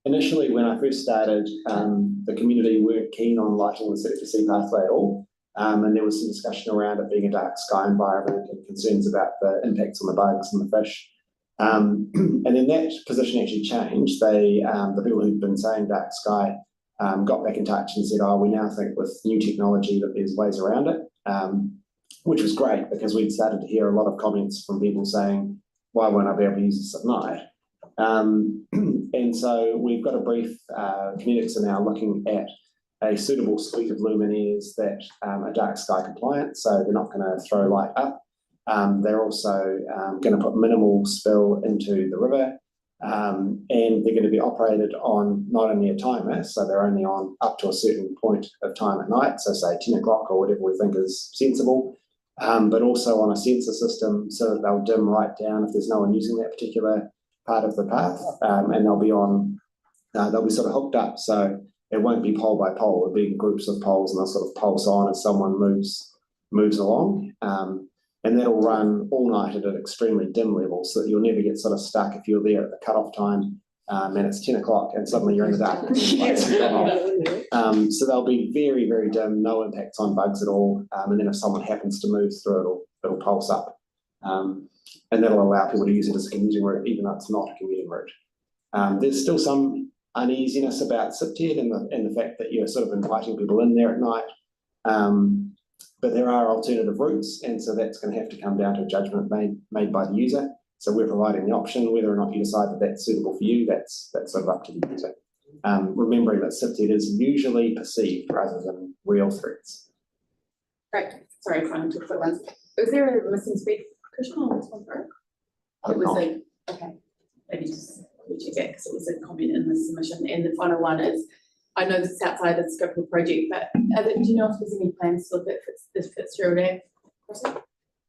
Initially, when I first started, the community weren't keen on lighting the City to Sea pathway at all. And there was some discussion around it being a dark sky environment and concerns about the impacts on the bugs and the fish. And then that position actually changed. The people who'd been saying dark sky got back in touch and said, we now think with new technology that there's ways around it, which was great because we'd started to hear a lot of comments from people saying, why won't I be able to use this at night? And so we've got a brief, Kinetics are now looking at a suitable suite of luminaires that are dark sky compliant, so they're not going to throw light up. They're also going to put minimal spill into the river, and they're going to be operated on not only a timer, so they're only on up to a certain point of time at night, so say 10 o'clock or whatever we think is sensible, but also on a sensor system so that they'll dim right down if there's no one using that particular part of the path, and they'll be sort of hooked up, so it won't be pole by pole, it'll be groups of poles and they'll sort of pulse on as someone moves along. And that'll run all night at an extremely dim level so that you'll never get sort of stuck if you're there at the cut-off time and it's 10 o'clock and suddenly you're in the dark. So they'll be very, very dim, no impacts on bugs at all. And then if someone happens to move through, it'll pulse up. And that'll allow people to use it as a commuting route, even though it's not a commuting route. There's still some uneasiness about SIPTED and the fact that you're sort of inviting people in there at night. But there are alternative routes, and so that's going to have to come down to a judgment made by the user. So we're providing the option, whether or not you decide that that's suitable for you, that's sort of up to the user. Remembering that SIPTED is usually perceived rather than real threats. Great. Sorry, I'm trying to put ones. Was there a missing speed cushion on this one, Brooke? It was okay. Maybe just check that because it was a comment in the submission. And the final one is, I know this is outside the scope of the project, but do you know if there's any plans to look at this Fitzgerald Ave crossing?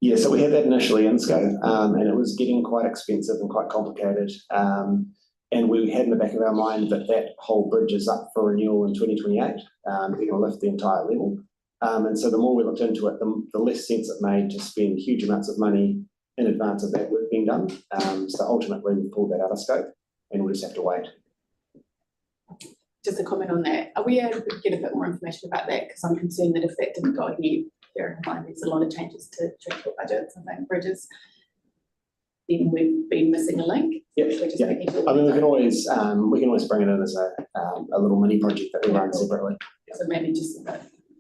Yeah, so we had that initially in scope, and it was getting quite expensive and quite complicated. And we had in the back of our mind that whole bridge is up for renewal in 2028. They're going to lift the entire level. And so the more we looked into it, the less sense it made to spend huge amounts of money in advance of that work being done. So ultimately we pulled that out of scope and we just have to wait. Just a comment on that. Are we able to get a bit more information about that? Because I'm concerned that if that didn't go ahead, there's a lot of changes to transport budgets and bridges, then we've been missing a link. Yep. Sure I mean, we can always bring it in as a little mini project that we run separately. So maybe just a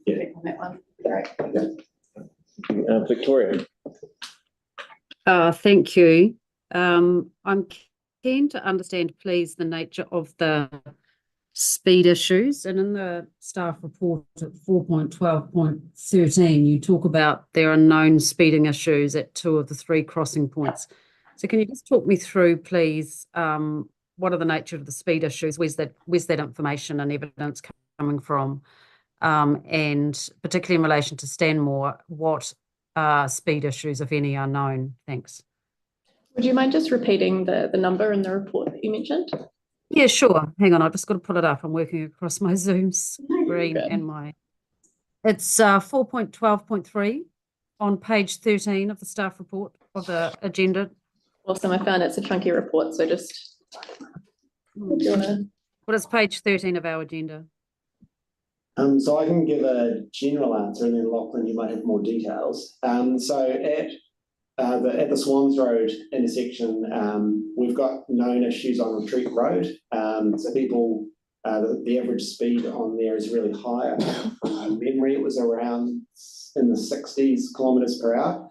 bit on that one. Great. Victoria. Thank you. I'm keen to understand, please, the nature of the speed issues, and in the staff report at 4.12.13 you talk about there are known speeding issues at 2 of the 3 crossing points. So can you just talk me through, please, what are the nature of the speed issues, where's that information and evidence coming from, and particularly in relation to Stanmore, what speed issues, if any, are known? Thanks. Would you mind just repeating the number in the report that you mentioned? Yeah, sure. Hang on, I've just got to pull it up. I'm working across my Zoom screen and it's 4.12.3 on page 13 of the staff report of the agenda. Awesome, I found it's a chunky report, so just do you want to... What is page 13 of our agenda? So I can give a general answer, and then Lachlan, you might have more details. So at the Swans Road intersection, we've got known issues on Retreat Road. So people, the average speed on there is really high. From memory, it was around in the 60s kilometres per hour.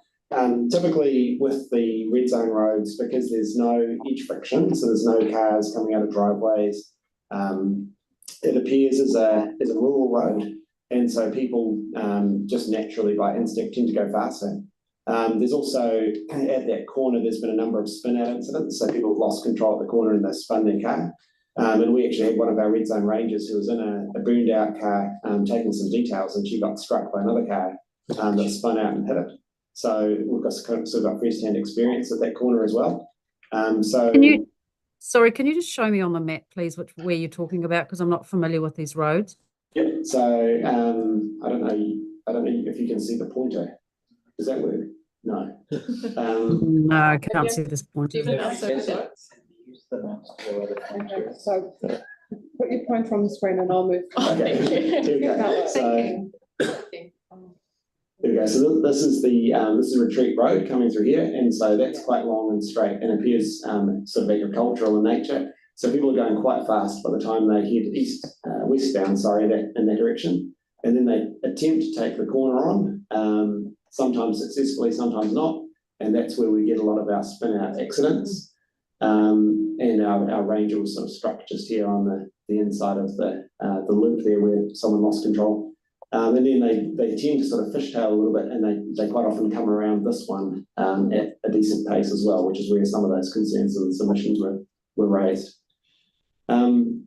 Typically with the red zone roads, because there's no edge friction, so there's no cars coming out of driveways, it appears as a rural road. And so people just naturally by instinct tend to go faster. There's also, at that corner, there's been a number of spin out incidents, so people have lost control at the corner and they spun their car. And we actually had one of our red zone rangers who was in a burned out car taking some details, and she got struck by another car that spun out and hit it. So we've got sort of got first-hand experience at that corner as well. Can you just show me on the map, please, where you're talking about, because I'm not familiar with these roads. Yep. So I don't know if you can see the pointer. Does that work? No. No, I can't see this pointer. So put your pointer on the screen and I'll move. Okay. Here we go. So, there we go. So this is Retreat Road coming through here, and so that's quite long and straight and appears sort of agricultural in nature. So people are going quite fast by the time they head westbound, in that direction, and then they attempt to take the corner on, sometimes successfully, sometimes not, and that's where we get a lot of our spin out accidents. And our ranger was sort of struck just here on the inside of the loop there where someone lost control. And then they tend to sort of fishtail a little bit, and they quite often come around this one at a decent pace as well, which is where some of those concerns and submissions were raised. And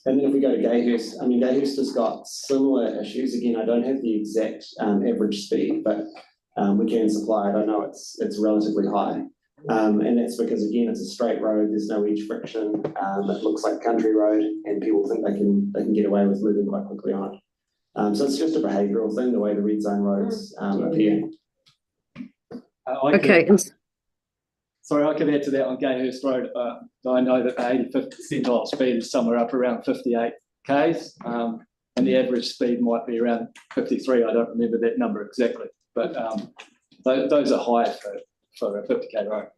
then if we go to Gayhurst, Gayhurst has got similar issues. Again, I don't have the exact average speed, but we can supply it. I know it's relatively high. And that's because, again, it's a straight road, there's no edge friction, it looks like a country road, and people think they can get away with moving quite quickly on it. So it's just a behavioural thing, the way the red zone roads appear. Okay. Sorry, I could add to that on Gayhurst Road. I know that the 85th percentile speed is somewhere up around 58 k's, and the average speed might be around 53. I don't remember that number exactly, but those are high for a 50k road.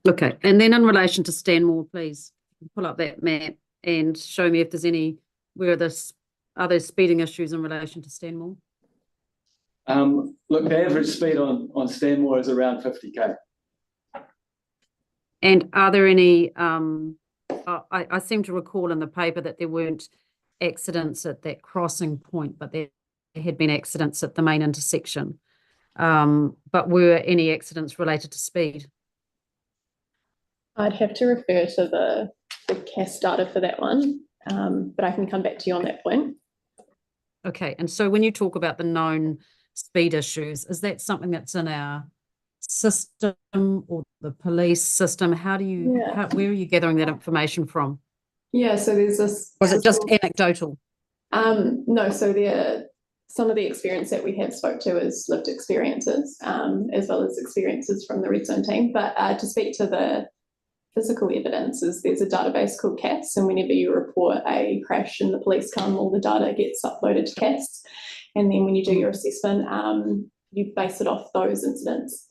Okay, and then in relation to Stanmore, please pull up that map and show me if there's any are there speeding issues in relation to Stanmore? Look, the average speed on Stanmore is around 50k. And are there any, I seem to recall in the paper that there weren't accidents at that crossing point, but there had been accidents at the main intersection. But were any accidents related to speed? I'd have to refer to the CAS data for that one, but I can come back to you on that point. Okay, and so when you talk about the known speed issues, is that something that's in our system or the police system? Where are you gathering that information from? Yeah, so there's this. Or is it just anecdotal? No, so some of the experience that we have spoke to is lived experiences, as well as experiences from the Red Zone team. But to speak to the physical evidence, there's a database called CAS, and whenever you report a crash and the police come, all the data gets uploaded to CAS. And then when you do your assessment, you base it off those incidents.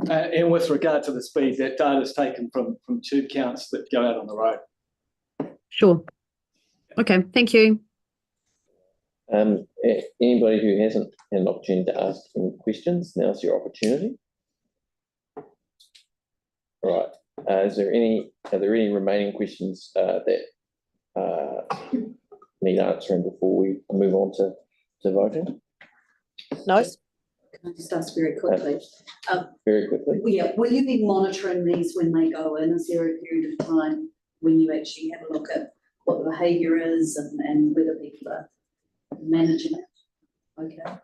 And with regard to the speed, that data is taken from tube counts that go out on the road. Sure. Okay, thank you. Anybody who hasn't had an opportunity to ask any questions, now's your opportunity. Right. Are there any remaining questions that need answering before we move on to voting? No. Can I just ask very quickly? Very quickly. Yeah, will you be monitoring these when they go in? Is there a period of time when you actually have a look at what the behaviour is and whether people are managing it? Okay.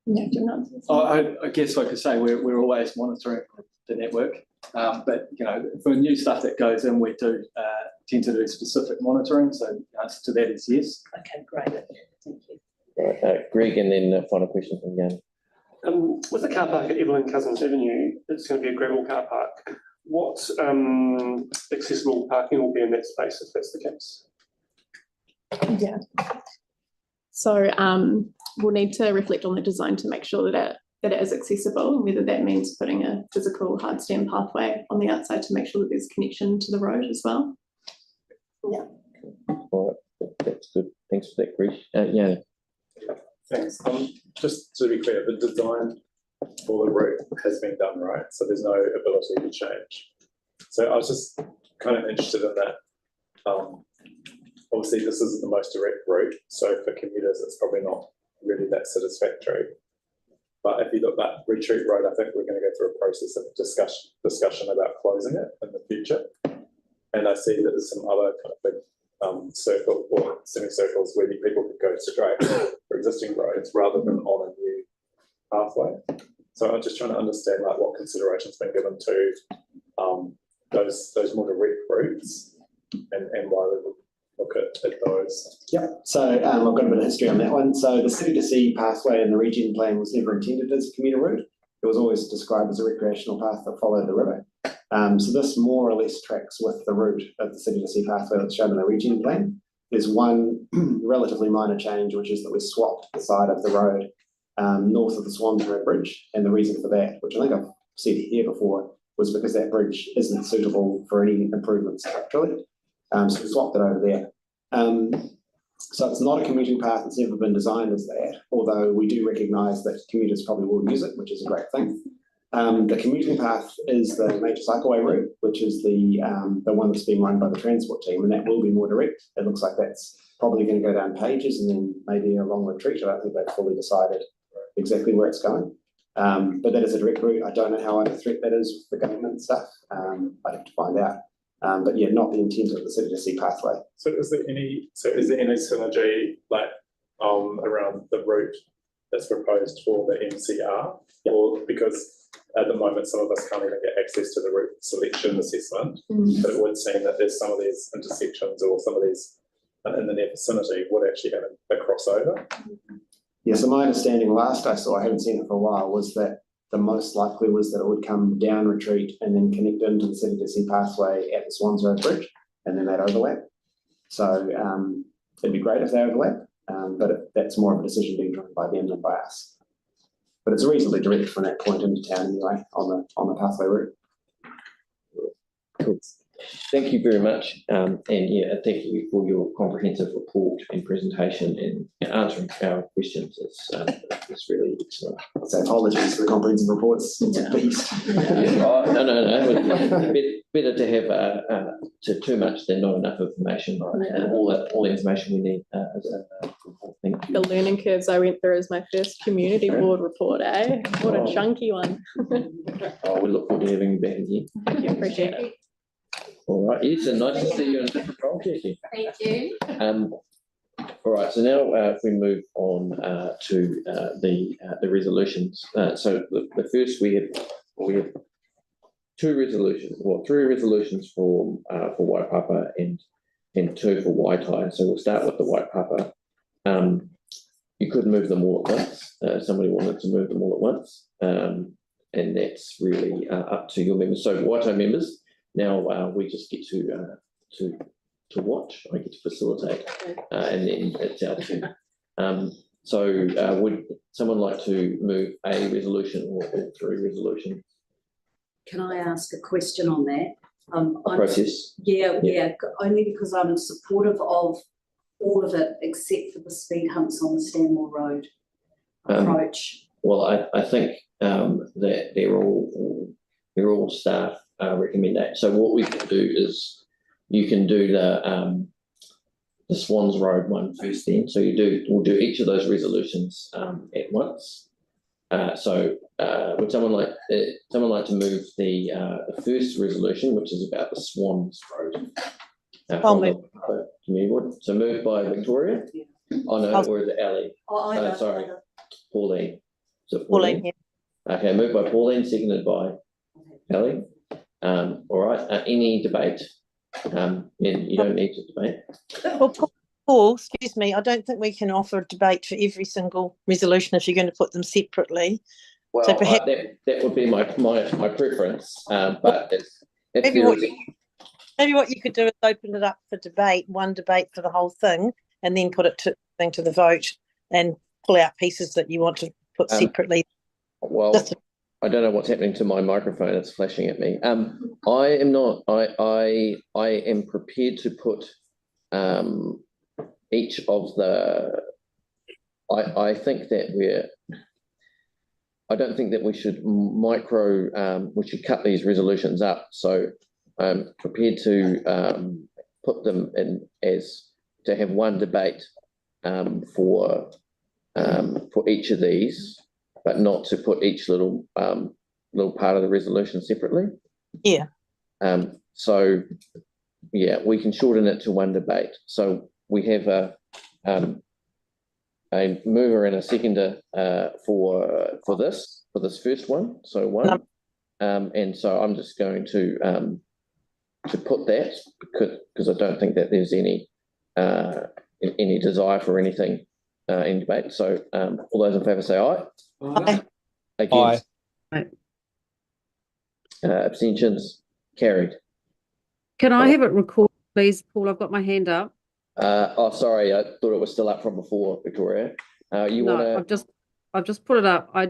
Yeah, I guess I could say we're always monitoring the network, but for new stuff that goes in, we do tend to do specific monitoring. So the answer to that is yes. Okay, great. Thank you. Right, Greg, and then a final question from Jan. With the car park at Evelyn Cousins Avenue, it's going to be a gravel car park. What accessible parking will be in that space if that's the case? Yeah. So we'll need to reflect on the design to make sure that it is accessible, and whether that means putting a physical hard stand pathway on the outside to make sure that there's connection to the road as well. Yeah. All right, that's good. Thanks for that, Greg. Jan. Thanks. Just to be clear, the design for the route has been done, right? So there's no ability to change. So I was just kind of interested in that. Obviously, this isn't the most direct route, so for commuters, it's probably not really that satisfactory. But if you look at Retreat Road, I think we're going to go through a process of discussion about closing it in the future. And I see that there's some other kind of big circle or semicircles where people could go straight for existing roads rather than on a new pathway. So I'm just trying to understand like what consideration's been given to those more direct routes and why we would look at those. Yeah, so I've got a bit of history on that one. So the City to Sea pathway in the region plan was never intended as a commuter route. It was always described as a recreational path that followed the river. So this more or less tracks with the route of the City to Sea pathway that's shown in the region plan. There's one relatively minor change, which is that we swapped the side of the road north of the Swans Road Bridge. And the reason for that, which I think I've said here before, was because that bridge isn't suitable for any improvements structurally. So we swapped it over there. So it's not a commuting path, it's never been designed as that, although we do recognise that commuters probably will use it, which is a great thing. The commuting path is the major cycleway route, which is the one that's being run by the transport team, and that will be more direct. It looks like that's probably going to go down Pages and then maybe along Retreat. I don't think they've fully decided exactly where it's going. But that is a direct route. I don't know how under threat that is with the government stuff. I'd have to find out. But yeah, not the intent of the City to Sea pathway. So is there any synergy like around the route that's proposed for the MCR? Yeah. Or because at the moment some of us can't even get access to the route selection assessment, but it would seem that there's some of these intersections or some of these in the near vicinity would actually have a crossover. Yeah, so my understanding last I saw, I haven't seen it for a while, was that the most likely was that it would come down Retreat and then connect into the City to Sea pathway at the Swans Road Bridge, and then they'd overlap. So it'd be great if they overlap, but that's more of a decision being drawn by them than by us. But it's reasonably direct from that point into town anyway, on the pathway route. Cool. Thank you very much, and yeah, thank you for your comprehensive report and presentation and answering our questions. It's really excellent. So apologies for the comprehensive reports. It's a beast. Oh, no. Better to have too much than not enough information. All the information we need. Thank you. The learning curves I went through as my first community board report, eh? What a chunky one. We look forward to having you back again. Thank you, appreciate it. All right, yes, and nice to see you in a different role, Jackie. Thank you. All right, so now if we move on to the resolutions. So the first we have two resolutions, three resolutions for Waipapa and two for Waitai. So we'll start with the Waipapa. You could move them all at once. Somebody wanted to move them all at once, and that's really up to your members. So Waitai members. Now we just get to watch. I get to facilitate, and then it's our turn. So would someone like to move a resolution or all three resolutions? Can I ask a question on that? Process. Yeah, only because I'm supportive of all of it except for the speed humps on the Stanmore Road approach. Well, I think that they're all staff recommend that. So what we can do is you can do the Swans Road one first then. So we'll do each of those resolutions at once. So would someone like to move the first resolution, which is about the Swans Road? From the community board. So moved by Victoria. Oh no, or is it Ali? Sorry, Pauline. Is it Pauline? Pauline, yeah. Okay, moved by Pauline, seconded by Ali. All right. Any debate? And you don't need to debate. Well, Paul, excuse me, I don't think we can offer a debate for every single resolution if you're going to put them separately. Well, so perhaps that would be my preference. But maybe what you could do is open it up for debate, one debate for the whole thing, and then put it to the vote and pull out pieces that you want to put separately. Well, I don't know what's happening to my microphone. It's flashing at me. I am prepared to put each of the. I think that I don't think that we should we should cut these resolutions up. So I'm prepared to put them in as to have one debate for each of these. but not to put each little part of the resolution separately. Yeah. So, yeah, we can shorten it to one debate. So we have a mover and a seconder for this first one. So one, and so I'm just going to put that because I don't think that there's any desire for anything in debate. So all those in favour say aye. Aye. Against? Aye. Abstentions? Carried. Can I have it recorded, please, Paul? I've got my hand up. Sorry, I thought it was still up from before, Victoria. I've just put it up. I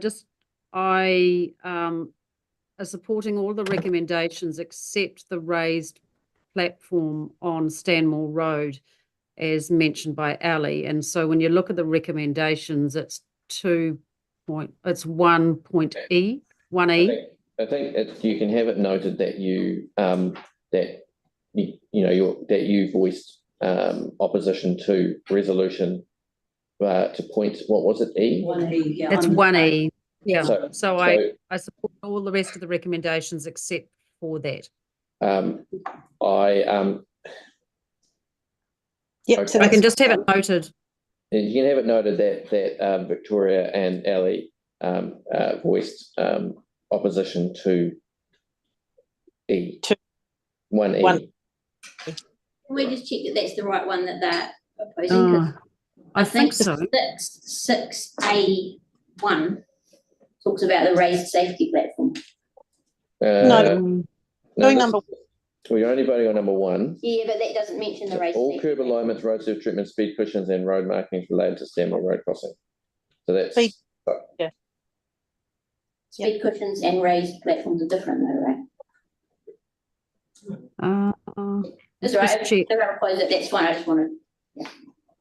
are supporting all the recommendations except the raised platform on Stanmore Road, as mentioned by Ali. And so when you look at the recommendations, it's 1.E. I think you can have it noted that you voiced opposition to resolution to point, what was it, E? 1E, yeah. It's 1E. Yeah. So I support all the rest of the recommendations except for that. So I can just have it noted. You can have it noted that Victoria and Ali voiced opposition to E. 1E. Can we just check that that's the right one that they're opposing? 'Cause I think so. 6A1 talks about the raised safety platform. Going number one. We're only voting on number one. Yeah, but that doesn't mention the raised All safety curb alignments, road surface treatment, speed cushions, and road markings related to Stanmore Road crossing. So that's Speed cushions and raised platforms are different though, right? That's right. If they're opposed, that's fine. I just wanted. Yeah.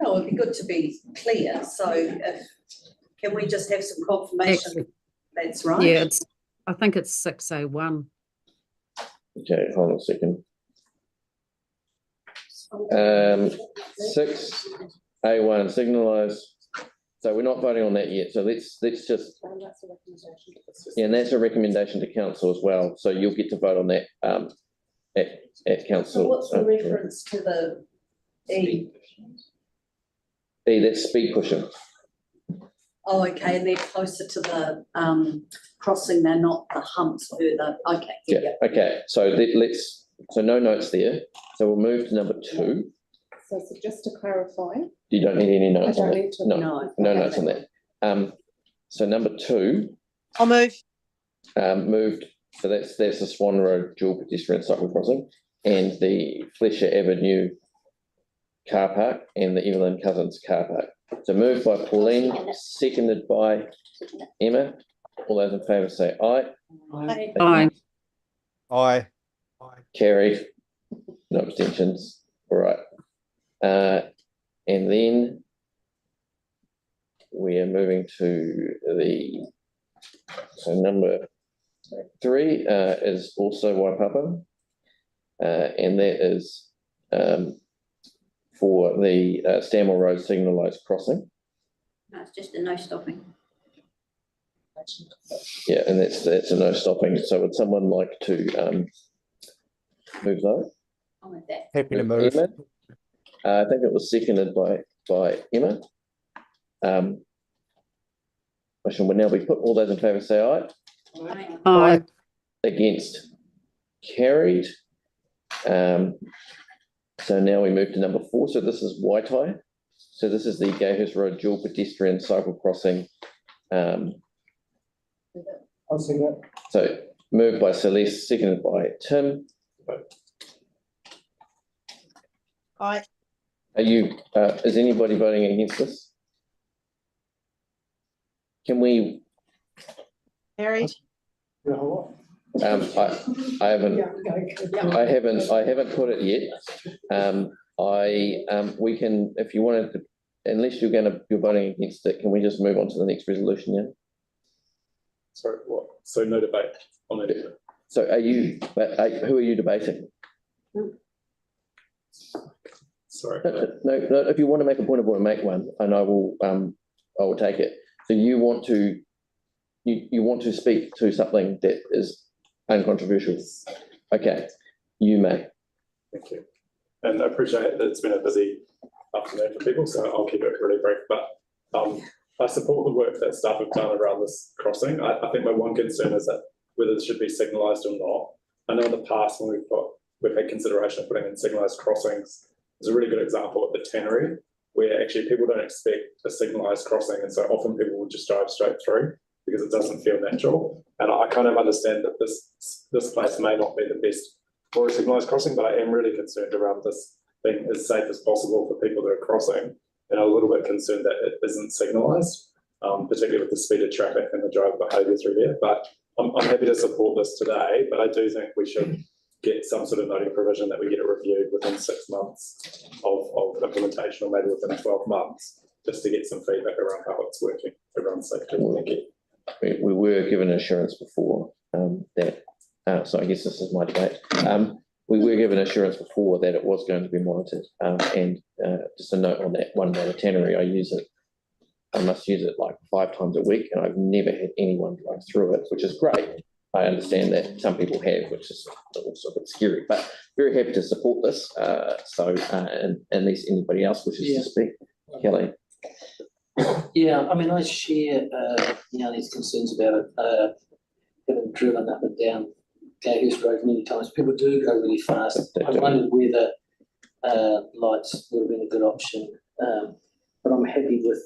Oh, it'd be good to be clear. So can we just have some confirmation that's right? Yeah, I think it's 6A1. Okay, hold on a second. 6A1 signalise. So we're not voting on that yet. So let's just and that's a recommendation to council as well. So you'll get to vote on that at council. So what's the reference to the E? E, that's speed cushion. Oh, okay, and they're closer to the crossing. They're not the humps further. Okay. Yeah. Okay. So so no notes there. So we'll move to number 2. So just to clarify. You don't need any notes. I don't need to. No notes on that. So number 2. I'll move. Moved. So that's the Swan Road dual pedestrian cycle crossing and the Fletcher Avenue car park and the Evelyn Cousins car park. So moved by Pauline, seconded by Emma. All those in favour say aye. Aye. Aye. Carried. No abstentions. All right. And then we are moving to number 3 is also Waipapa, and that is for the Stanmore Road signalised crossing. No, it's just a no stopping. Yeah, and that's a no stopping. So would someone like to move those? I'll move that. Happy to move. Emma? I think it was seconded by Emma. Motion will now be put. All those in favour say aye. Aye. Against? Carried. So now we move to number 4. So this is Waitai. So this is the Gayhurst Road dual pedestrian cycle crossing. I'll see that. So moved by Celeste, seconded by Tim. Aye. Are you? Is anybody voting against this? Can we? Carried. I haven't put it yet. We can, if you wanted to, unless you're voting against it, can we just move on to the next resolution now? Sorry, what? So no debate on it. So who are you debating? Sorry. No, if you want to make a point of order, make one, and I will take it. So you want to you want to speak to something that is uncontroversial? Okay, you may. Thank you. And I appreciate that it's been a busy afternoon for people, so I'll keep it really brief. But I support the work that staff have done around this crossing. I think my one concern is that whether it should be signalised or not. I know in the past when we've had consideration of putting in signalised crossings, there's a really good example at the tannery where actually people don't expect a signalised crossing, and so often people will just drive straight through because it doesn't feel natural. And I kind of understand that this place may not be the best for a signalised crossing, but I am really concerned around this being as safe as possible for people that are crossing, and I'm a little bit concerned that it isn't signalised, particularly with the speed of traffic and the driver behaviour through here. But I'm happy to support this today, but I do think we should get some sort of noting provision that we get it reviewed within 6 months of implementation, or maybe within 12 months, just to get some feedback around how it's working around safety. Thank you. We were given assurance before that, so I guess this is my debate. We were given assurance before that it was going to be monitored. And just a note on that one by the tannery, I must use it like 5 times a week, and I've never had anyone drive through it, which is great. I understand that some people have, which is also a bit scary, but very happy to support this. And unless anybody else wishes to speak. Kelly. Yeah, I mean, I share these concerns about it, having driven up and down Gayhurst Road many times. People do go really fast. I wondered whether lights would have been a good option, but I'm happy with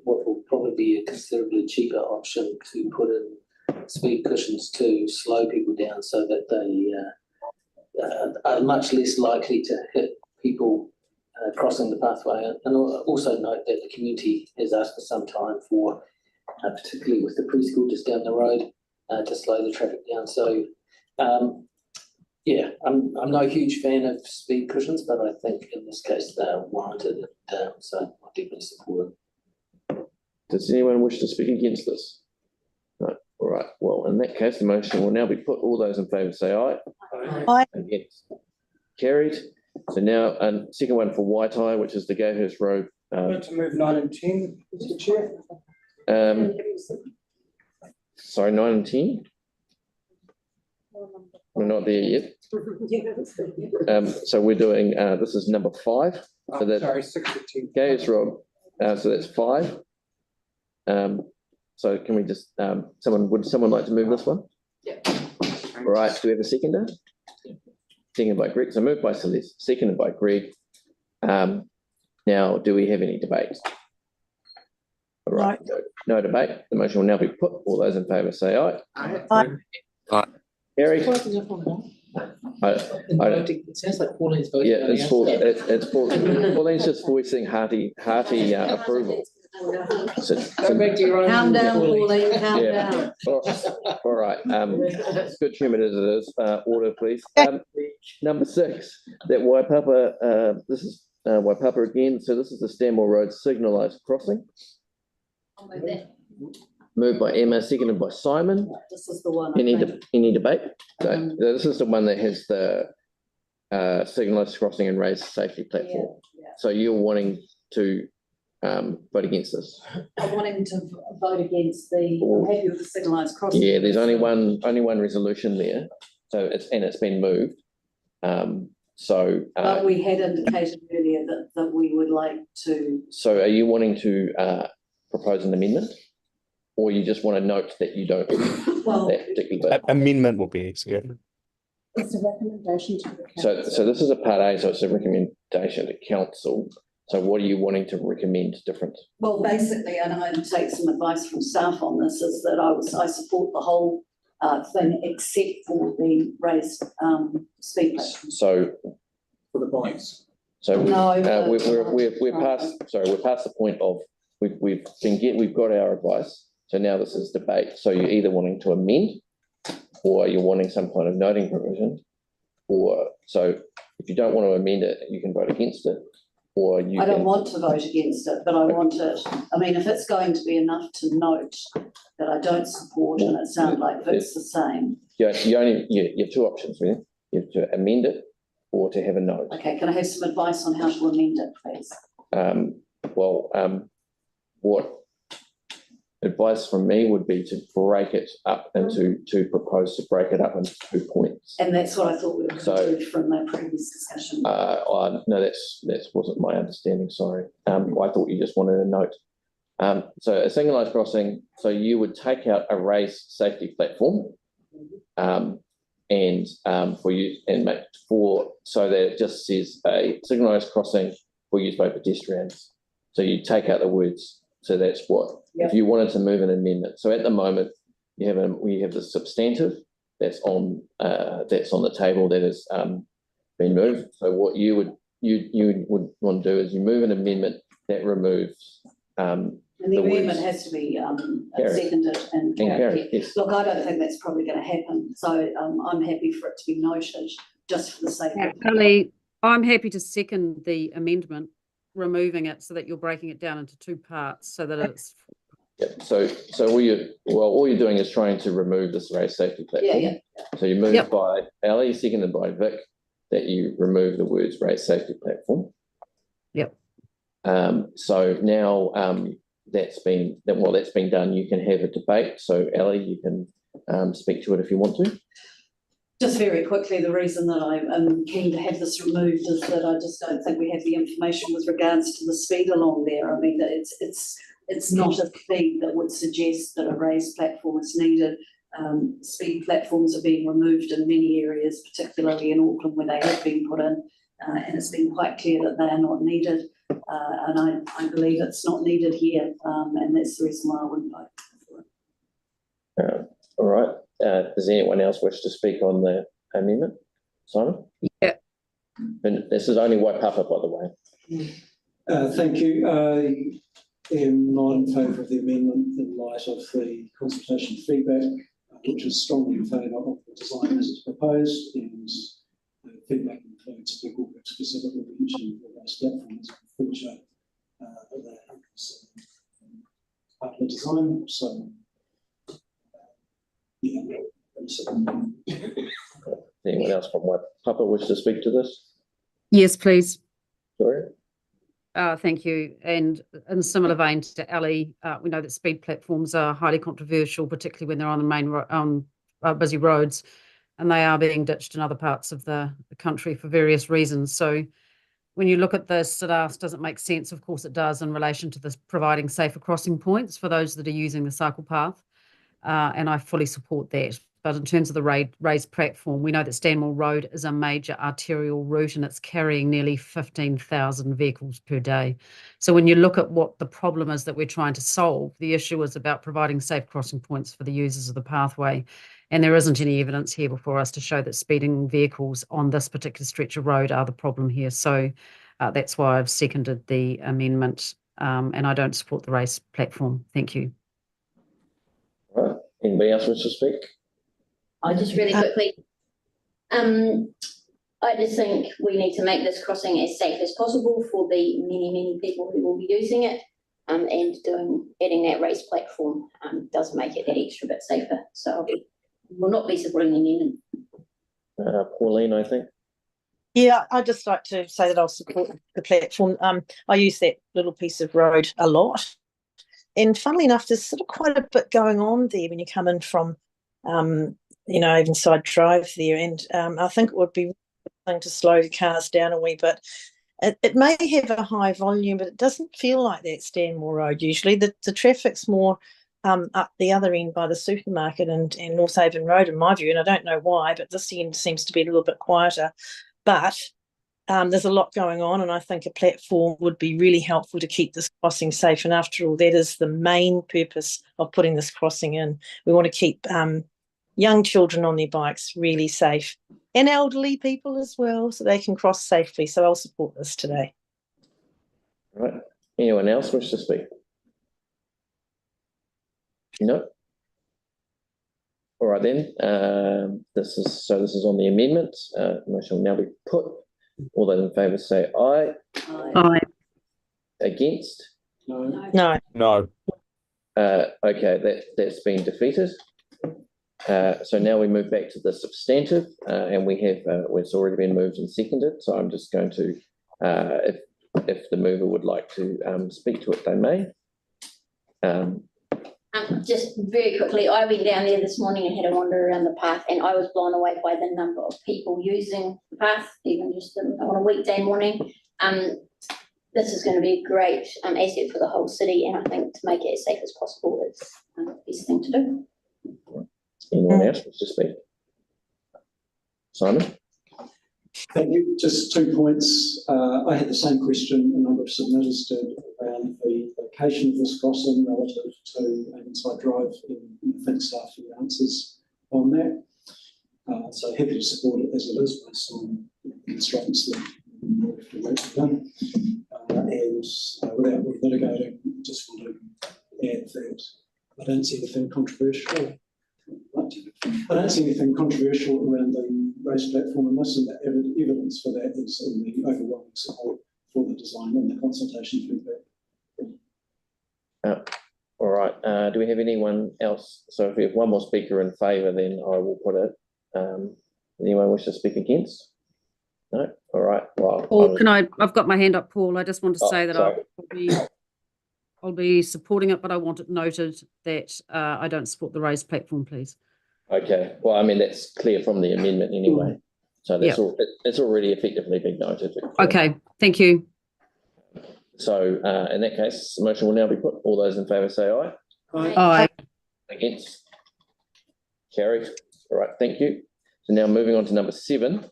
what will probably be a considerably cheaper option to put in speed cushions to slow people down so that they are much less likely to hit people crossing the pathway. And also note that the community has asked for some time for, particularly with the preschool just down the road, to slow the traffic down. So, I'm no huge fan of speed cushions, but I think in this case they're warranted, so I definitely support it. Does anyone wish to speak against this? No. All right. Well, in that case, the motion will now be put. All those in favour say aye. Aye. Against. Carried. So now, second one for Waitai, which is the Gayhurst Road. To move 9 and 10, Mr. Chair. Sorry, 9 and 10? We're not there yet. So we're doing, this is number 5. So that's Sorry, 6 to 10. Gayhurst Road. So that's 5. So can we just, would someone like to move this one? Yeah. All right, do we have a seconder? Seconded by Greg. So moved by Celeste, seconded by Greg. Now, do we have any debate? All right, no debate. The motion will now be put. All those in favour say aye. Aye. Aye. Carried. It sounds like Pauline's voting. Yeah, it's Pauline's just voicing hearty approval. Calm down, Pauline, calm down. All right, good humoured as it is, order please. Number 6, that Waipapa, this is Waipapa again, so this is the Stanmore Road signalised crossing. I'll move that. Moved by Emma, seconded by Simon. This is the one. Any debate? So this is the one that has the signalised crossing and raised safety platform. Yeah. So you're wanting to vote against this? I'm wanting to vote against I'm happy with the signalised crossing. Yeah, there's only one resolution there, so it's been moved. But we had indicated earlier that we would like to. So are you wanting to propose an amendment? Or you just want to note that you don't that particular bit? Amendment will be easier. It's a recommendation to the council. So this is a part A, so it's a recommendation to council. So what are you wanting to recommend different? Well, basically, and I take some advice from staff on this, is that I support the whole thing except for the raised speed platform. So For the bikes. So No, we're past the point of we've got our advice. So now this is debate. So you're either wanting to amend, or you're wanting some kind of noting provision, or so if you don't want to amend it, you can vote against it, or you. I don't want to vote against it, but I want it. I mean, if it's going to be enough to note that I don't support, and it sounds like it's the same. You have 2 options, really. You have to amend it, or to have a note. Okay, can I have some advice on how to amend it, please? advice from me would be to break it up to propose to break it up into 2 points. And that's what I thought we were So- going to do from our previous discussion. No, that wasn't my understanding, sorry. I thought you just wanted a note. So a signalised crossing, so you would take out a raised safety platform and for use and make so that it just says a signalised crossing for use by pedestrians. So you take out the words. So that's what, if you wanted to move an amendment. So at the moment, we have the substantive that's on the table that has been moved. So what you would want to do is you move an amendment that removes and the amendment has to be seconded and carried. Yes. Look, I don't think that's probably going to happen, so I'm happy for it to be noted just for the sake of. Ali, I'm happy to second the amendment, removing it so that you're breaking it down into 2 parts so that it's. Yeah. So all you're doing is trying to remove this raised safety platform. Yeah. So you move by Ali, seconded by Vic, that you remove the words raised safety platform. Yep. So now that's been done. You can have a debate. So Ali, you can speak to it if you want to. Just very quickly, the reason that I'm keen to have this removed is that I just don't think we have the information with regards to the speed along there. I mean, it's not a feed that would suggest that a raised platform is needed. Speed platforms are being removed in many areas, particularly in Auckland where they have been put in, and it's been quite clear that they are not needed. And I believe it's not needed here, and that's the reason why I wouldn't vote for it. All right. Does anyone else wish to speak on the amendment? Simon? Yeah. And this is only Waipapa, by the way. Thank you. I am not in favour of the amendment in light of the consultation feedback, which is strongly in favour of the design as it's proposed, and the feedback includes people who specifically mentioned the raised platform as a feature that is part of the design. So, Anyone else from Waipapa wish to speak to this? Yes, please. Sorry. Thank you. And in a similar vein to Ali, we know that speed platforms are highly controversial, particularly when they're on the main busy roads, and they are being ditched in other parts of the country for various reasons. So when you look at this, it asks, does it make sense? Of course it does, in relation to this providing safer crossing points for those that are using the cycle path. And I fully support that. But in terms of the raised platform, we know that Stanmore Road is a major arterial route and it's carrying nearly 15,000 vehicles per day. So when you look at what the problem is that we're trying to solve, the issue is about providing safe crossing points for the users of the pathway. And there isn't any evidence here before us to show that speeding vehicles on this particular stretch of road are the problem here. So that's why I've seconded the amendment, and I don't support the raised platform. Thank you. All right. Anybody else wish to speak? I just really quickly, I just think we need to make this crossing as safe as possible for the many people who will be using it, and adding that raised platform does make it that extra bit safer. So we'll not be supporting the amendment. Pauline, I think. Yeah, I'd just like to say that I'll support the platform. I use that little piece of road a lot. And funnily enough, there's sort of quite a bit going on there when you come in from, Evenside Drive there. And I think it would be a thing to slow the cars down a wee bit. It may have a high volume, but it doesn't feel like that Stanmore Road usually. The traffic's more up the other end by the supermarket and North Haven Road, in my view, and I don't know why, but this end seems to be a little bit quieter. But there's a lot going on, and I think a platform would be really helpful to keep this crossing safe. And after all, that is the main purpose of putting this crossing in. We want to keep young children on their bikes really safe, and elderly people as well, so they can cross safely. So I'll support this today. All right. Anyone else wish to speak? No. All right then. This is on the amendment. Motion will now be put. All those in favour say aye. Aye. Against? No. No. Okay, that's been defeated. So now we move back to the substantive, and we have it's already been moved and seconded. So I'm just going to, if the mover would like to speak to it, they may. Just very quickly, I went down there this morning and had a wander around the path, and I was blown away by the number of people using the path, even just on a weekday morning. This is going to be a great asset for the whole city, and I think to make it as safe as possible is the best thing to do. Anyone else wants to speak? Simon? Thank you. Just 2 points. I had the same question a number of submitters did around the location of this crossing relative to Inside Drive, and I think staff have answers on that. So happy to support it as it is based on constraints that we have to work with them. And without relitigating, just want to add that I don't see anything controversial. I don't see anything controversial around the raised platform in this, and the evidence for that is in the overwhelming support for the design and the consultation feedback. All right. Do we have anyone else? So if we have one more speaker in favour, then I will put it. Anyone wish to speak against? No? All right. Well, Paul, I've got my hand up, Paul. I just want to say that I'll be supporting it, but I want it noted that I don't support the raised platform, please. Okay. Well, I mean, that's clear from the amendment anyway. So that's it's already effectively been noted. Okay. Thank you. So in that case, the motion will now be put. All those in favour say aye. Aye. Against? Carried. All right. Thank you. So now moving on to number 7.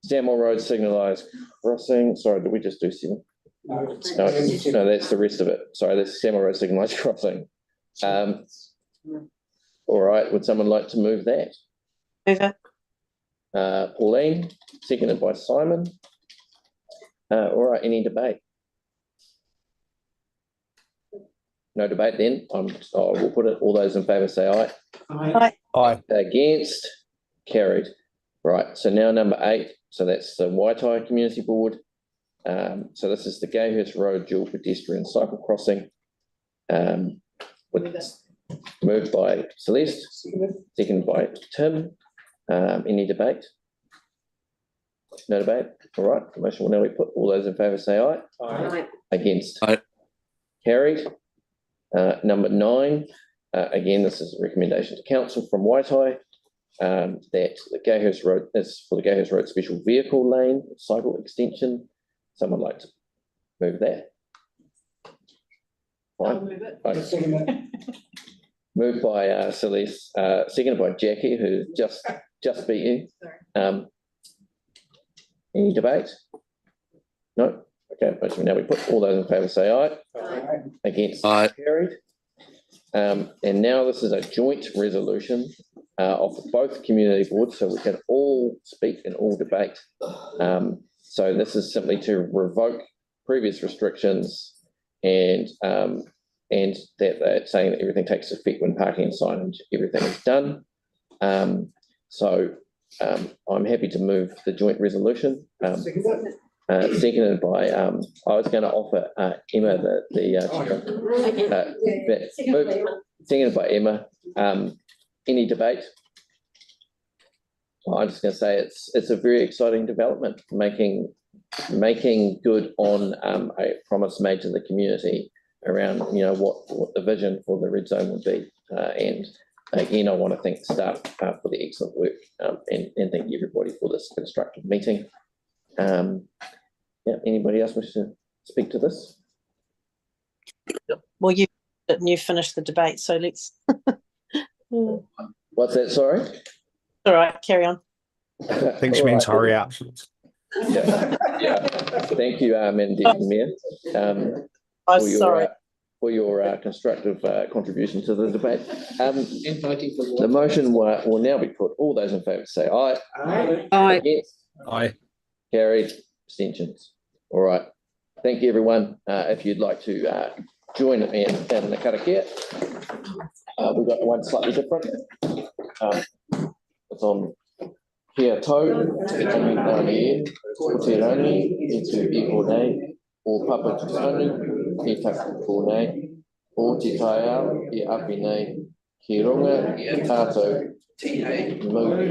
Stanmore Road signalised crossing. Sorry, did we just do 7? No, that's the rest of it. Sorry, that's Stanmore Road signalised crossing. All right, would someone like to move that? Over. Pauline, seconded by Simon. All right, any debate? No debate then. We'll put it. All those in favour say aye. Aye. Aye. Against? Carried. Right, so now number 8. So that's the Waitai Community Board. So this is the Gayhurst Road dual pedestrian cycle crossing. Moved by Celeste, seconded by Tim. Any debate? No debate? All right, the motion will now be put. All those in favour say aye. Aye. Against? Aye. Carried. Number 9, again, this is a recommendation to council from Waitai. That the Gayhurst Road is for the Gayhurst Road special vehicle lane cycle extension. Someone like to move that? Fine. I'll move it. Okay. Moved by Celeste, seconded by Jackie, who just beat you. Any debate? No? Okay, motion will now be put. All those in favour say aye. Aye. Against? Aye. Carried. And now this is a joint resolution of both community boards, so we can all speak and all debate. So this is simply to revoke previous restrictions and that they're saying that everything takes effect when parking and signage, everything is done. So I'm happy to move the joint resolution. Seconded by, I was going to offer Emma seconded by Emma. Any debate? Well, I'm just going to say it's a very exciting development, making good on a promise made to the community around what the vision for the red zone would be. And again, I want to thank the staff for the excellent work and thank everybody for this constructive meeting. Anybody else wish to speak to this? Well, you finished the debate, so let's. What's that? Sorry. All right, carry on. Thanks, means hurry up. Yeah. Thank you, Deputy Mayor. For your constructive contribution to the debate. The motion will now be put. All those in favour say aye. Aye. Aye. Against? Aye. Carried. Abstentions. All right. Thank you, everyone. If you'd like to join me in the karakia, we've got one slightly different. It's on Kia Tau, Te Tangi Nāne, Ko Te Rangi, E Tu I Konei, O Papa Te Tanu, E Taku Konei, O Te Taiao, E Api Nei, Ki Runga, I Tātou,